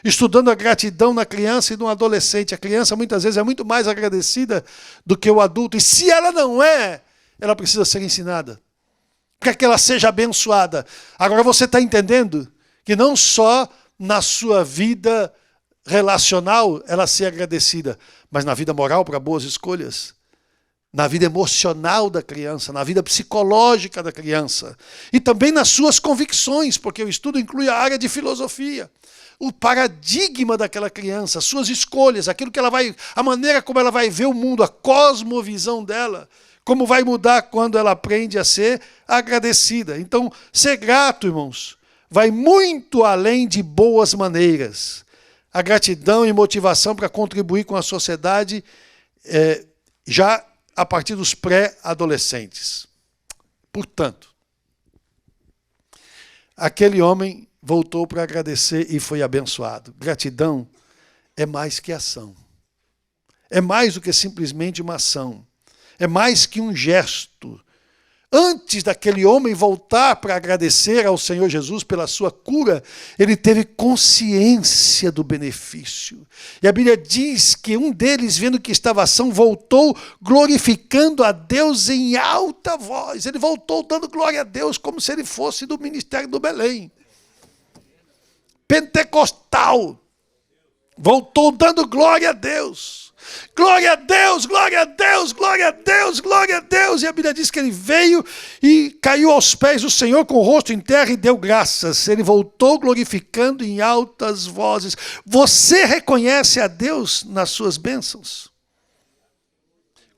Estudando a gratidão na criança e no adolescente. A criança muitas vezes é muito mais agradecida do que o adulto. E se ela não é, ela precisa ser ensinada. Para que ela seja abençoada. Agora você está entendendo que não só na sua vida relacional ela ser agradecida, mas na vida moral para boas escolhas. Na vida emocional da criança, na vida psicológica da criança. E também nas suas convicções, porque o estudo inclui a área de filosofia. O paradigma daquela criança, as suas escolhas, aquilo que ela vai, a maneira como ela vai ver o mundo, a cosmovisão dela, como vai mudar quando ela aprende a ser agradecida. Então, ser grato, irmãos, vai muito além de boas maneiras. A gratidão e motivação para contribuir com a sociedade já a partir dos pré-adolescentes. Portanto, aquele homem voltou para agradecer e foi abençoado. Gratidão é mais que ação. É mais do que simplesmente uma ação. É mais que um gesto. Antes daquele homem voltar para agradecer ao Senhor Jesus pela sua cura, ele teve consciência do benefício. E a Bíblia diz que um deles, vendo que estava ação, voltou glorificando a Deus em alta voz. Ele voltou dando glória a Deus como se ele fosse do ministério do Belém. Pentecostal. Voltou dando glória a Deus. Glória a Deus, glória a Deus, glória a Deus, glória a Deus. E a Bíblia diz que ele veio e caiu aos pés do Senhor com o rosto em terra e deu graças. Ele voltou glorificando em altas vozes. Você reconhece a Deus nas suas bênçãos?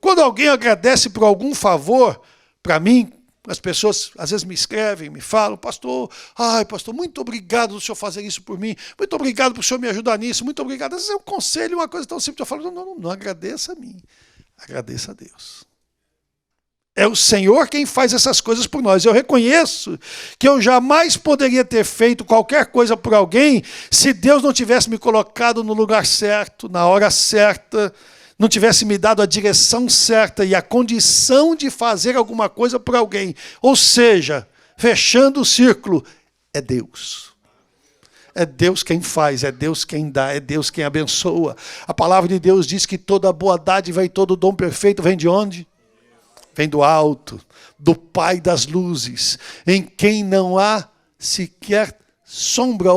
Quando alguém agradece por algum favor para mim, as pessoas às vezes me escrevem, me falam, pastor, pastor, muito obrigado do senhor fazer isso por mim, muito obrigado por o senhor me ajudar nisso, muito obrigado. Às vezes é um conselho, uma coisa tão simples, eu falo, não agradeça a mim, agradeça a Deus. É o Senhor quem faz essas coisas por nós. Eu reconheço que eu jamais poderia ter feito qualquer coisa por alguém se Deus não tivesse me colocado no lugar certo, na hora certa, não tivesse me dado a direção certa e a condição de fazer alguma coisa por alguém. Ou seja, fechando o círculo, é Deus. É Deus quem faz, é Deus quem dá, é Deus quem abençoa. A palavra de Deus diz que toda boa dádiva e todo dom perfeito vem de onde? Vem do alto, do Pai das luzes, em quem não há sequer sombra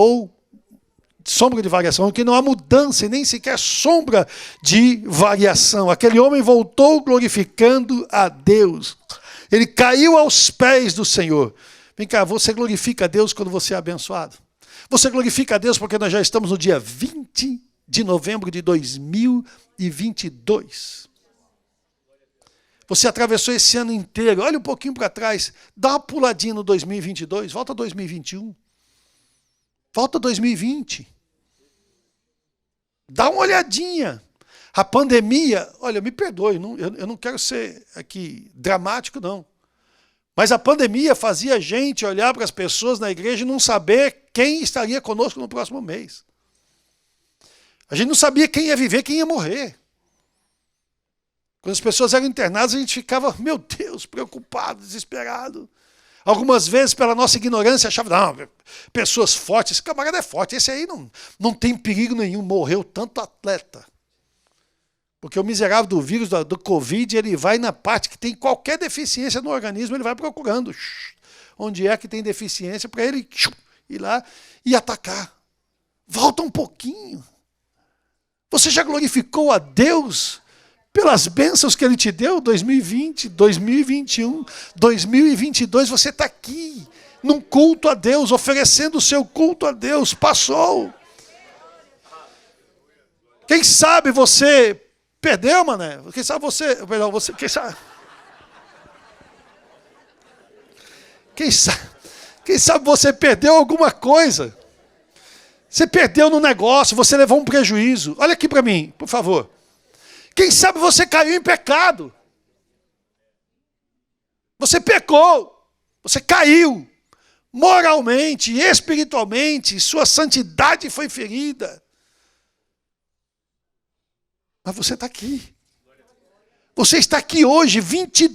de variação, em que não há mudança e nem sequer sombra de variação. Aquele homem voltou glorificando a Deus. Ele caiu aos pés do Senhor. Vem cá, você glorifica a Deus quando você é abençoado. Você glorifica a Deus porque nós já estamos no dia 20 de novembro de 2022. Você atravessou esse ano inteiro. Olha um pouquinho para trás. Dá uma puladinha no 2022. Volta a 2021. Volta a 2020. Dá uma olhadinha. A pandemia, olha, me perdoe, eu não quero ser aqui dramático, não. Mas a pandemia fazia a gente olhar para as pessoas na igreja e não saber quem estaria conosco no próximo mês. A gente não sabia quem ia viver, quem ia morrer. Quando as pessoas eram internadas, a gente ficava, meu Deus, preocupado, desesperado. Algumas vezes, pela nossa ignorância, achava, não, pessoas fortes, esse camarada é forte, esse aí não tem perigo nenhum, morreu tanto atleta. Porque o miserável do vírus, do Covid, ele vai na parte que tem qualquer deficiência no organismo, ele vai procurando onde é que tem deficiência para ele ir lá e atacar. Volta um pouquinho. Você já glorificou a Deus pelas bênçãos que Ele te deu? 2020, 2021, 2022, você está aqui, num culto a Deus, oferecendo o seu culto a Deus. Passou. Quem sabe você perdeu, mané? Quem sabe você... Perdão, você... Quem sabe você perdeu alguma coisa? Você perdeu no negócio, você levou um prejuízo. Olha aqui para mim, por favor. Quem sabe você caiu em pecado. Você pecou. Você caiu. Moralmente, espiritualmente, sua santidade foi ferida. Mas você está aqui. Você está aqui hoje, 20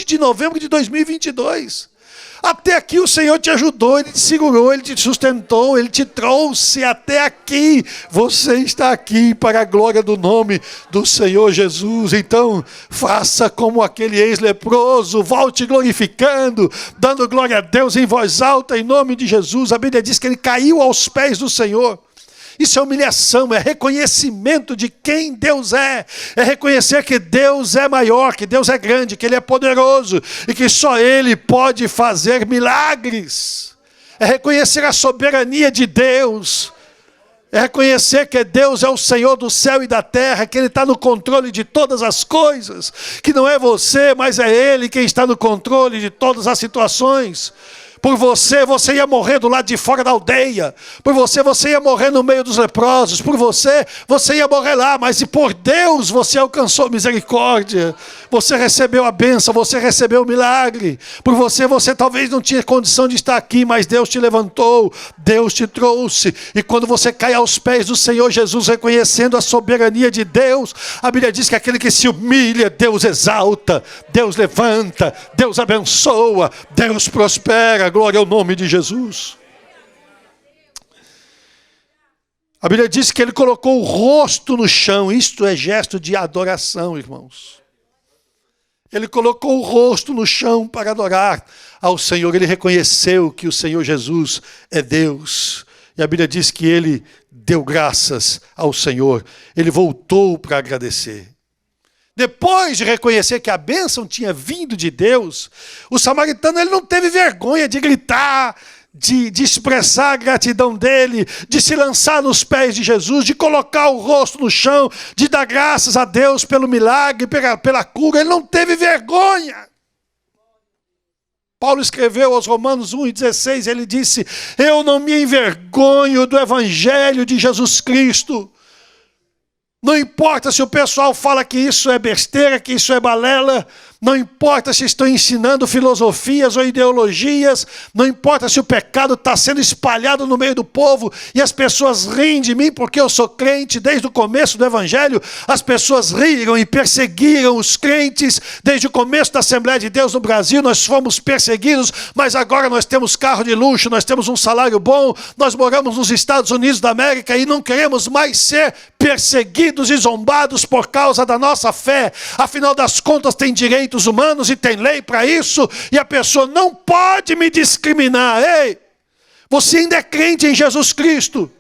de novembro de 2022. Até aqui o Senhor te ajudou, Ele te segurou, Ele te sustentou, Ele te trouxe até aqui. Você está aqui para a glória do nome do Senhor Jesus. Então, faça como aquele ex-leproso, volte glorificando, dando glória a Deus em voz alta, em nome de Jesus. A Bíblia diz que ele caiu aos pés do Senhor. Isso é humilhação, é reconhecimento de quem Deus é reconhecer que Deus é maior, que Deus é grande, que Ele é poderoso e que só Ele pode fazer milagres. É reconhecer a soberania de Deus, é reconhecer que Deus é o Senhor do céu e da terra, que Ele está no controle de todas as coisas, que não é você, mas é Ele quem está no controle de todas as situações. Por você, você ia morrer do lado de fora da aldeia. Por você, você ia morrer no meio dos leprosos. Por você, você ia morrer lá. Mas por Deus, você alcançou misericórdia. Você recebeu a bênção, você recebeu o milagre. Por você, você talvez não tinha condição de estar aqui, mas Deus te levantou, Deus te trouxe. E quando você cai aos pés do Senhor Jesus, reconhecendo a soberania de Deus, a Bíblia diz que aquele que se humilha, Deus exalta, Deus levanta, Deus abençoa, Deus prospera. Glória ao nome de Jesus. A Bíblia diz que ele colocou o rosto no chão. Isto é gesto de adoração, irmãos. Ele colocou o rosto no chão para adorar ao Senhor. Ele reconheceu que o Senhor Jesus é Deus. E a Bíblia diz que ele deu graças ao Senhor. Ele voltou para agradecer. Depois de reconhecer que a bênção tinha vindo de Deus, o samaritano ele não teve vergonha de gritar, de expressar a gratidão dele, de se lançar nos pés de Jesus, de colocar o rosto no chão, de dar graças a Deus pelo milagre, pela cura. Ele não teve vergonha. Paulo escreveu aos Romanos 1:16, ele disse: eu não me envergonho do evangelho de Jesus Cristo. Não importa se o pessoal fala que isso é besteira, que isso é balela, não importa se estão ensinando filosofias ou ideologias, não importa se o pecado está sendo espalhado no meio do povo e as pessoas riem de mim porque eu sou crente. Desde o começo do evangelho, as pessoas riram e perseguiram os crentes. Desde o começo da Assembleia de Deus no Brasil, nós fomos perseguidos, mas agora nós temos carro de luxo, nós temos um salário bom, nós moramos nos Estados Unidos da América e não queremos mais ser perseguidos e zombados por causa da nossa fé. Afinal das contas, tem direitos humanos e tem lei para isso, e a pessoa não pode me discriminar. Ei, você ainda é crente em Jesus Cristo.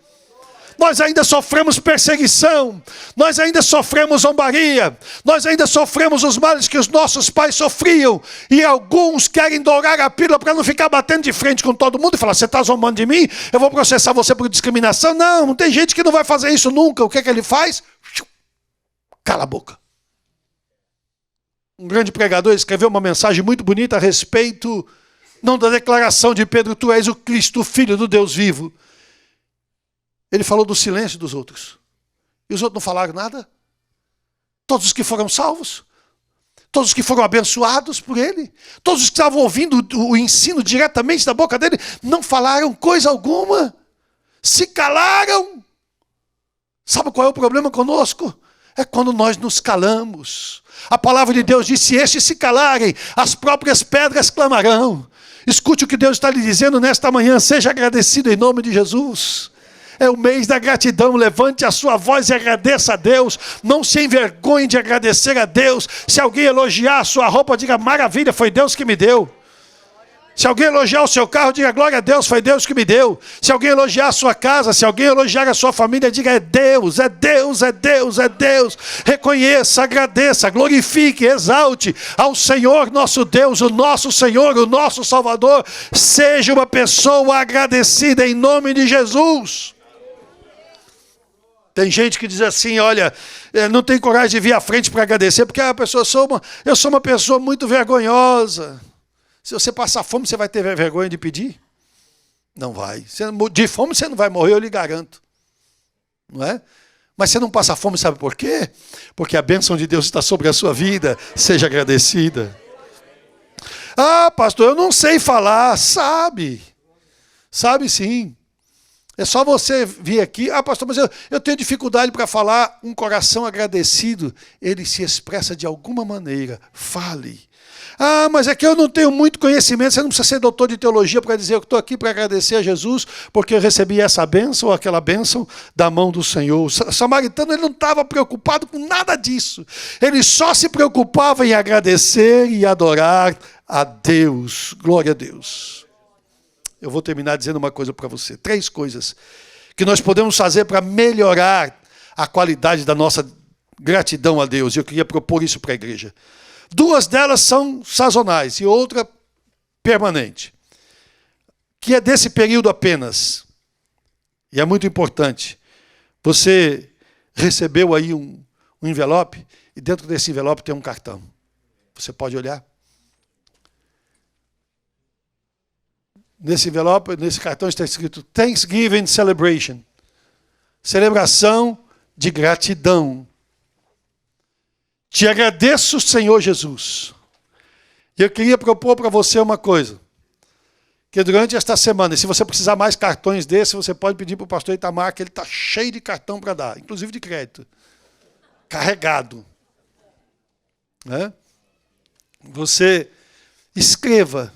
Nós ainda sofremos perseguição, nós ainda sofremos zombaria, nós ainda sofremos os males que os nossos pais sofriam, e alguns querem dourar a pílula para não ficar batendo de frente com todo mundo e falar: você está zombando de mim? Eu vou processar você por discriminação. Não tem gente que não vai fazer isso nunca. O que é que ele faz? Cala a boca. Um grande pregador escreveu uma mensagem muito bonita a respeito, não da declaração de Pedro: tu és o Cristo, o Filho do Deus vivo. Ele falou do silêncio dos outros. E os outros não falaram nada? Todos os que foram salvos? Todos os que foram abençoados por ele? Todos os que estavam ouvindo o ensino diretamente da boca dele não falaram coisa alguma? Se calaram? Sabe qual é o problema conosco? É quando nós nos calamos. A palavra de Deus diz: se estes se calarem, as próprias pedras clamarão. Escute o que Deus está lhe dizendo nesta manhã. Seja agradecido em nome de Jesus. É o mês da gratidão. Levante a sua voz e agradeça a Deus. Não se envergonhe de agradecer a Deus. Se alguém elogiar a sua roupa, diga: maravilha, foi Deus que me deu. Se alguém elogiar o seu carro, diga: glória a Deus, foi Deus que me deu. Se alguém elogiar a sua casa, se alguém elogiar a sua família, diga: é Deus, é Deus, é Deus, é Deus. Reconheça, agradeça, glorifique, exalte ao Senhor nosso Deus, o nosso Senhor, o nosso Salvador. Seja uma pessoa agradecida em nome de Jesus. Tem gente que diz assim: olha, não tem coragem de vir à frente para agradecer, porque a pessoa, eu sou uma pessoa muito vergonhosa. Se você passar fome, você vai ter vergonha de pedir? Não vai. De fome você não vai morrer, eu lhe garanto. Não é? Mas você não passa fome, sabe por quê? Porque a bênção de Deus está sobre a sua vida. Seja agradecida. Ah, pastor, eu não sei falar. Sabe. Sabe sim. É só você vir aqui: ah, pastor, mas eu tenho dificuldade para falar. Um coração agradecido, ele se expressa de alguma maneira. Fale. Ah, mas é que eu não tenho muito conhecimento. Você não precisa ser doutor de teologia para dizer: eu estou aqui para agradecer a Jesus, porque eu recebi essa bênção ou aquela bênção da mão do Senhor. O samaritano, ele não estava preocupado com nada disso. Ele só se preocupava em agradecer e adorar a Deus. Glória a Deus. Eu vou terminar dizendo uma coisa para você. 3 coisas que nós podemos fazer para melhorar a qualidade da nossa gratidão a Deus. E eu queria propor isso para a igreja. 2 delas são sazonais e outra permanente, que é desse período apenas. E é muito importante. Você recebeu aí um envelope, e dentro desse envelope tem um cartão. Você pode olhar. Nesse envelope, nesse cartão está escrito Thanksgiving Celebration. Celebração de gratidão. Te agradeço, Senhor Jesus. E eu queria propor para você uma coisa. Que durante esta semana, e se você precisar mais cartões desse, você pode pedir para o pastor Itamar, que ele está cheio de cartão para dar, inclusive de crédito. Carregado. Né? Você escreva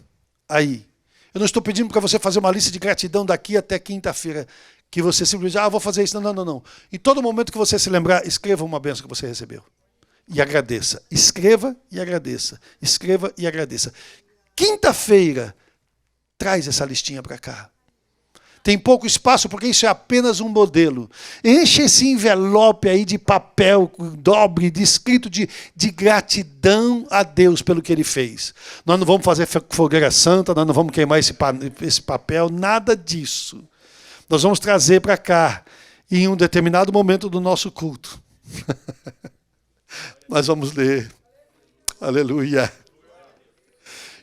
aí. Eu não estou pedindo para você fazer uma lista de gratidão daqui até quinta-feira, que você simplesmente, vou fazer isso. Não. Em todo momento que você se lembrar, escreva uma bênção que você recebeu. E agradeça. Escreva e agradeça. Escreva e agradeça. Quinta-feira, traz essa listinha para cá. tem pouco espaço porque isso é apenas um modelo. Enche esse envelope aí de papel dobre, de escrito de gratidão a Deus pelo que Ele fez. Nós não vamos fazer fogueira santa, nós não vamos queimar esse papel, nada disso. Nós vamos trazer para cá, em um determinado momento do nosso culto. Nós vamos ler. Aleluia.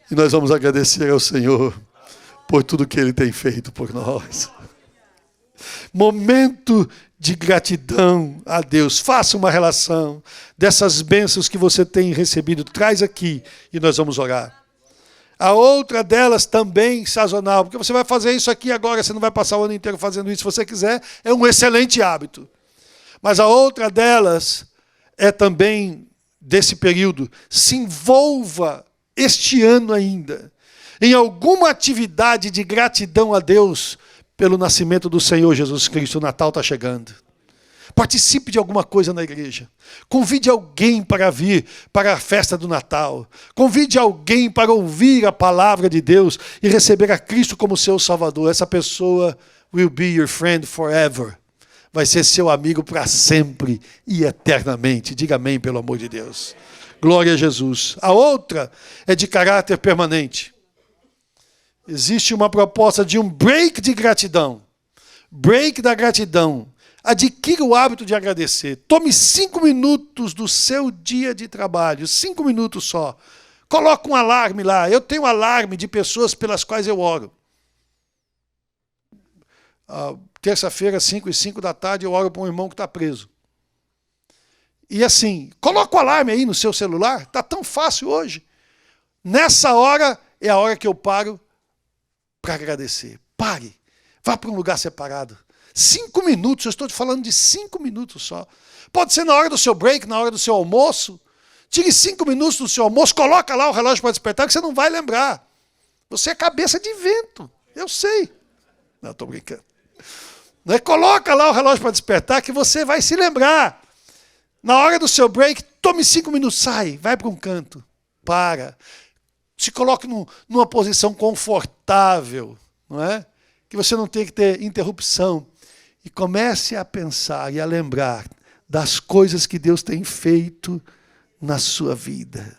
E nós vamos agradecer ao Senhor por tudo que Ele tem feito por nós. Momento de gratidão a Deus. Faça uma relação dessas bênçãos que você tem recebido. Traz aqui e nós vamos orar. A outra delas também sazonal, porque você vai fazer isso aqui agora, você não vai passar o ano inteiro fazendo isso se você quiser, é um excelente hábito. Mas a outra delas é também desse período. Se envolva este ano ainda em alguma atividade de gratidão a Deus pelo nascimento do Senhor Jesus Cristo. O Natal está chegando. Participe de alguma coisa na igreja. Convide alguém para vir para a festa do Natal. Convide alguém para ouvir a palavra de Deus e receber a Cristo como seu Salvador. Essa pessoa will be your friend forever. Vai ser seu amigo para sempre e eternamente. Diga amém, pelo amor de Deus. Glória a Jesus. A outra é de caráter permanente. Existe uma proposta de um break de gratidão. Break da gratidão. Adquira o hábito de agradecer. Tome 5 minutos do seu dia de trabalho. 5 minutos só. Coloque um alarme lá. Eu tenho um alarme de pessoas pelas quais eu oro. Terça-feira, 5:05 da tarde, eu oro para um irmão que está preso. E assim, coloca o alarme aí no seu celular. Está tão fácil hoje. Nessa hora é a hora que eu paro para agradecer. Pare. Vá para um lugar separado. 5 minutos, eu estou te falando de 5 minutos só. Pode ser na hora do seu break, na hora do seu almoço. Tire 5 minutos do seu almoço, coloca lá o relógio para despertar, que você não vai lembrar. Você é cabeça de vento, eu sei. Não, estou brincando. Não é? Coloca lá o relógio para despertar, que você vai se lembrar. Na hora do seu break, tome 5 minutos, sai, vai para um canto, para. Se coloque numa posição confortável, não é? Que você não tem que ter interrupção. E comece a pensar e a lembrar das coisas que Deus tem feito na sua vida.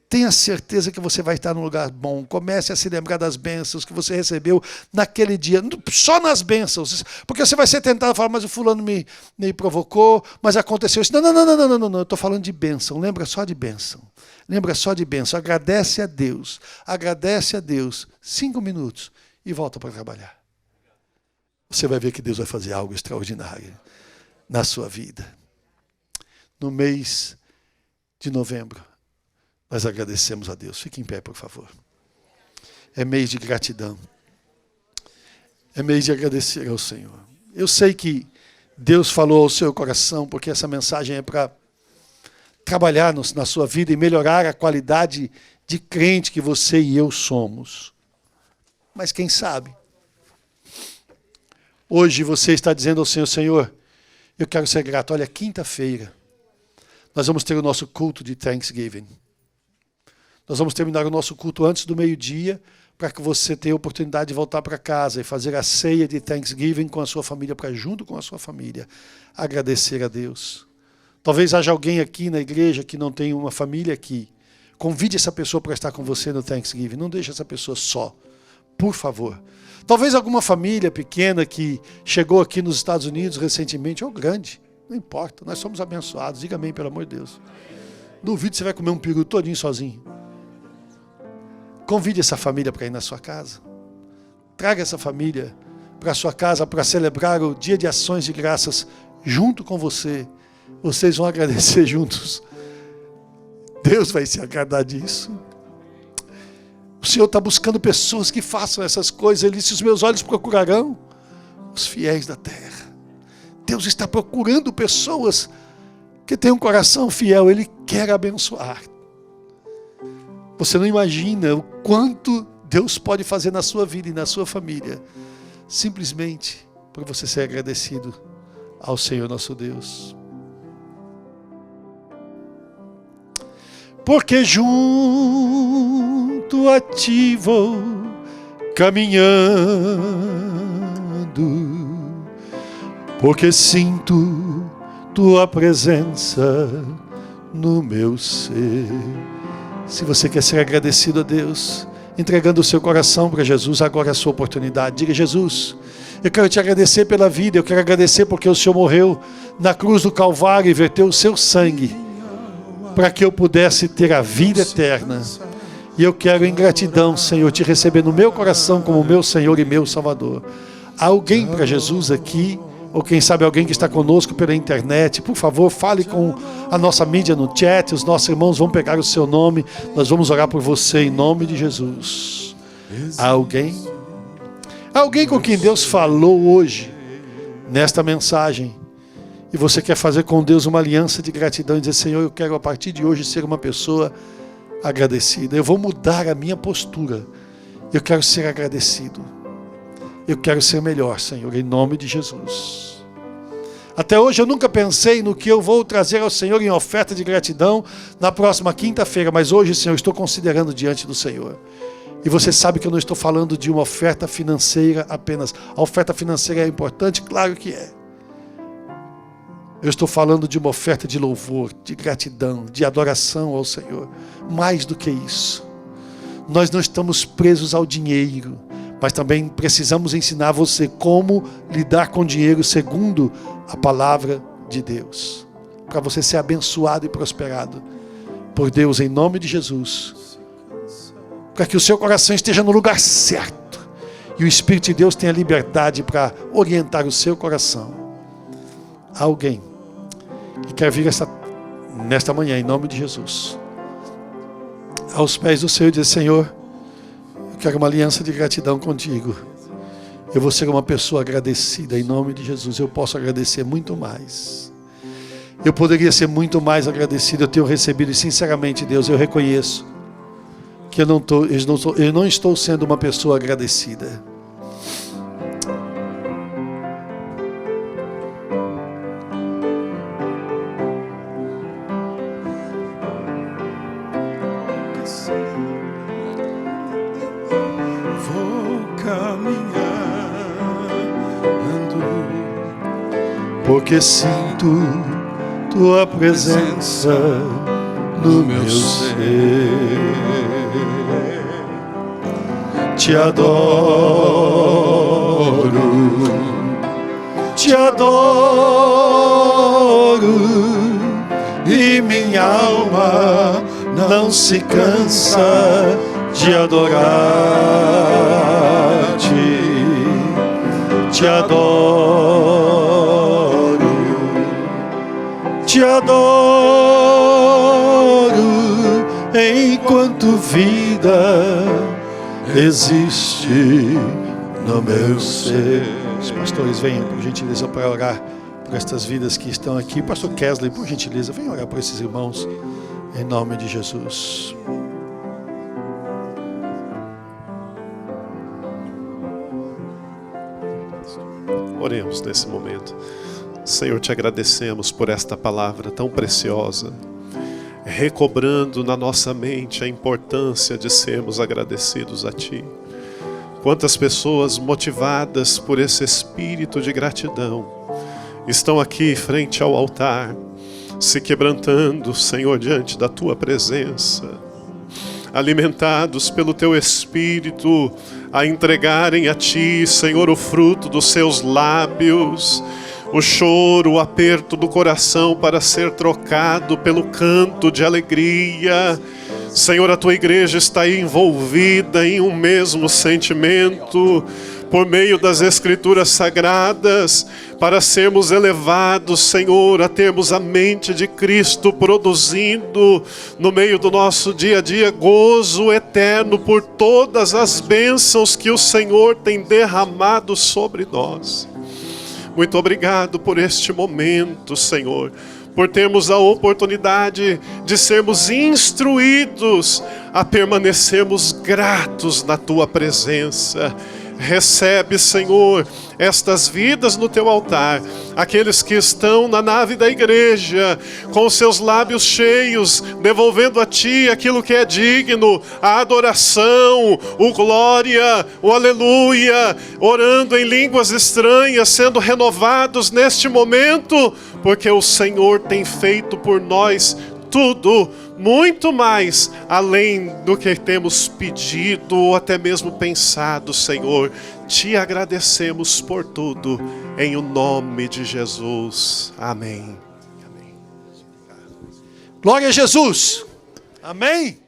Tenha certeza que você vai estar num lugar bom. Comece a se lembrar das bênçãos que você recebeu naquele dia. Só nas bênçãos. Porque você vai ser tentado falar, mas o fulano me provocou, mas aconteceu isso. Não. Eu estou falando de bênção. Lembra só de bênção. Lembra só de bênção. Agradece a Deus. Agradece a Deus. 5 minutos e volta para trabalhar. Você vai ver que Deus vai fazer algo extraordinário na sua vida. No mês de novembro, nós agradecemos a Deus. Fique em pé, por favor. É mês de gratidão. É mês de agradecer ao Senhor. Eu sei que Deus falou ao seu coração, porque essa mensagem é para trabalhar na sua vida e melhorar a qualidade de crente que você e eu somos. Mas quem sabe? Hoje você está dizendo ao Senhor, Senhor, eu quero ser grato. Olha, quinta-feira, nós vamos ter o nosso culto de Thanksgiving. Nós vamos terminar o nosso culto antes do meio-dia, para que você tenha a oportunidade de voltar para casa e fazer a ceia de Thanksgiving com a sua família, para junto com a sua família, agradecer a Deus. Talvez haja alguém aqui na igreja que não tem uma família aqui. Convide essa pessoa para estar com você no Thanksgiving. Não deixe essa pessoa só, por favor. Talvez alguma família pequena que chegou aqui nos Estados Unidos recentemente, ou grande, não importa, nós somos abençoados, diga amém, pelo amor de Deus. Duvido que você vai comer um peru todinho sozinho. Convide essa família para ir na sua casa. Traga essa família para a sua casa para celebrar o Dia de Ações de Graças junto com você. Vocês vão agradecer juntos. Deus vai se agradar disso. O Senhor está buscando pessoas que façam essas coisas. Ele disse, os meus olhos procurarão os fiéis da terra. Deus está procurando pessoas que têm um coração fiel. Ele quer abençoar. Você não imagina o quanto Deus pode fazer na sua vida e na sua família. Simplesmente por você ser agradecido ao Senhor nosso Deus. Porque junto a ti vou caminhando, porque sinto tua presença no meu ser. Se você quer ser agradecido a Deus, entregando o seu coração para Jesus, agora é a sua oportunidade. Diga: Jesus, eu quero te agradecer pela vida, eu quero agradecer porque o Senhor morreu na cruz do Calvário e verteu o seu sangue para que eu pudesse ter a vida eterna. E eu quero, em gratidão, Senhor, te receber no meu coração como meu Senhor e meu Salvador. Há alguém para Jesus aqui? Ou quem sabe alguém que está conosco pela internet? Por favor, fale com a nossa mídia no chat. Os nossos irmãos vão pegar o seu nome. Nós vamos orar por você em nome de Jesus. Há alguém? Há alguém com quem Deus falou hoje, nesta mensagem, e você quer fazer com Deus uma aliança de gratidão e dizer: Senhor, eu quero a partir de hoje ser uma pessoa agradecida. Eu vou mudar a minha postura. Eu quero ser agradecido. Eu quero ser melhor, Senhor, em nome de Jesus. Até hoje eu nunca pensei no que eu vou trazer ao Senhor em oferta de gratidão na próxima quinta-feira, mas hoje, Senhor, eu estou considerando diante do Senhor. E você sabe que eu não estou falando de uma oferta financeira apenas. A oferta financeira é importante? Claro que é. Eu estou falando de uma oferta de louvor, de gratidão, de adoração ao Senhor. Mais do que isso. Nós não estamos presos ao dinheiro, mas também precisamos ensinar você como lidar com dinheiro segundo a palavra de Deus. Para você ser abençoado e prosperado por Deus em nome de Jesus. Para que o seu coração esteja no lugar certo. E o Espírito de Deus tenha liberdade para orientar o seu coração. Há alguém que quer vir nesta manhã em nome de Jesus. Aos pés do Senhor e dizer: Senhor, eu quero uma aliança de gratidão contigo. Eu vou ser uma pessoa agradecida em nome de Jesus. Eu posso agradecer muito mais. Eu poderia ser muito mais agradecido. Eu tenho recebido e sinceramente, Deus, eu reconheço que eu não estou sendo uma pessoa agradecida. Porque sinto tua presença no meu ser. Te adoro, e minha alma não se cansa de adorar-te. Te adoro, enquanto vida existe no meu ser. Os pastores venham, por gentileza, para orar por estas vidas que estão aqui. Pastor Kesley, por gentileza, venha orar por esses irmãos, em nome de Jesus. Oremos nesse momento. Senhor, te agradecemos por esta palavra tão preciosa, recobrando na nossa mente a importância de sermos agradecidos a Ti. Quantas pessoas motivadas por esse espírito de gratidão estão aqui frente ao altar, se quebrantando, Senhor, diante da Tua presença, alimentados pelo Teu Espírito, a entregarem a Ti, Senhor, o fruto dos seus lábios, o choro, o aperto do coração para ser trocado pelo canto de alegria. Senhor, a Tua igreja está envolvida em um mesmo sentimento, por meio das Escrituras Sagradas, para sermos elevados, Senhor, a termos a mente de Cristo produzindo no meio do nosso dia a dia gozo eterno por todas as bênçãos que o Senhor tem derramado sobre nós. Muito obrigado por este momento, Senhor, por termos a oportunidade de sermos instruídos a permanecermos gratos na Tua presença. Recebe, Senhor, estas vidas no teu altar, aqueles que estão na nave da igreja, com seus lábios cheios, devolvendo a Ti aquilo que é digno, a adoração, o glória, o aleluia, orando em línguas estranhas, sendo renovados neste momento, porque o Senhor tem feito por nós tudo, muito mais além do que temos pedido ou até mesmo pensado, Senhor. Te agradecemos por tudo, em o nome de Jesus. Amém. Glória a Jesus. Amém.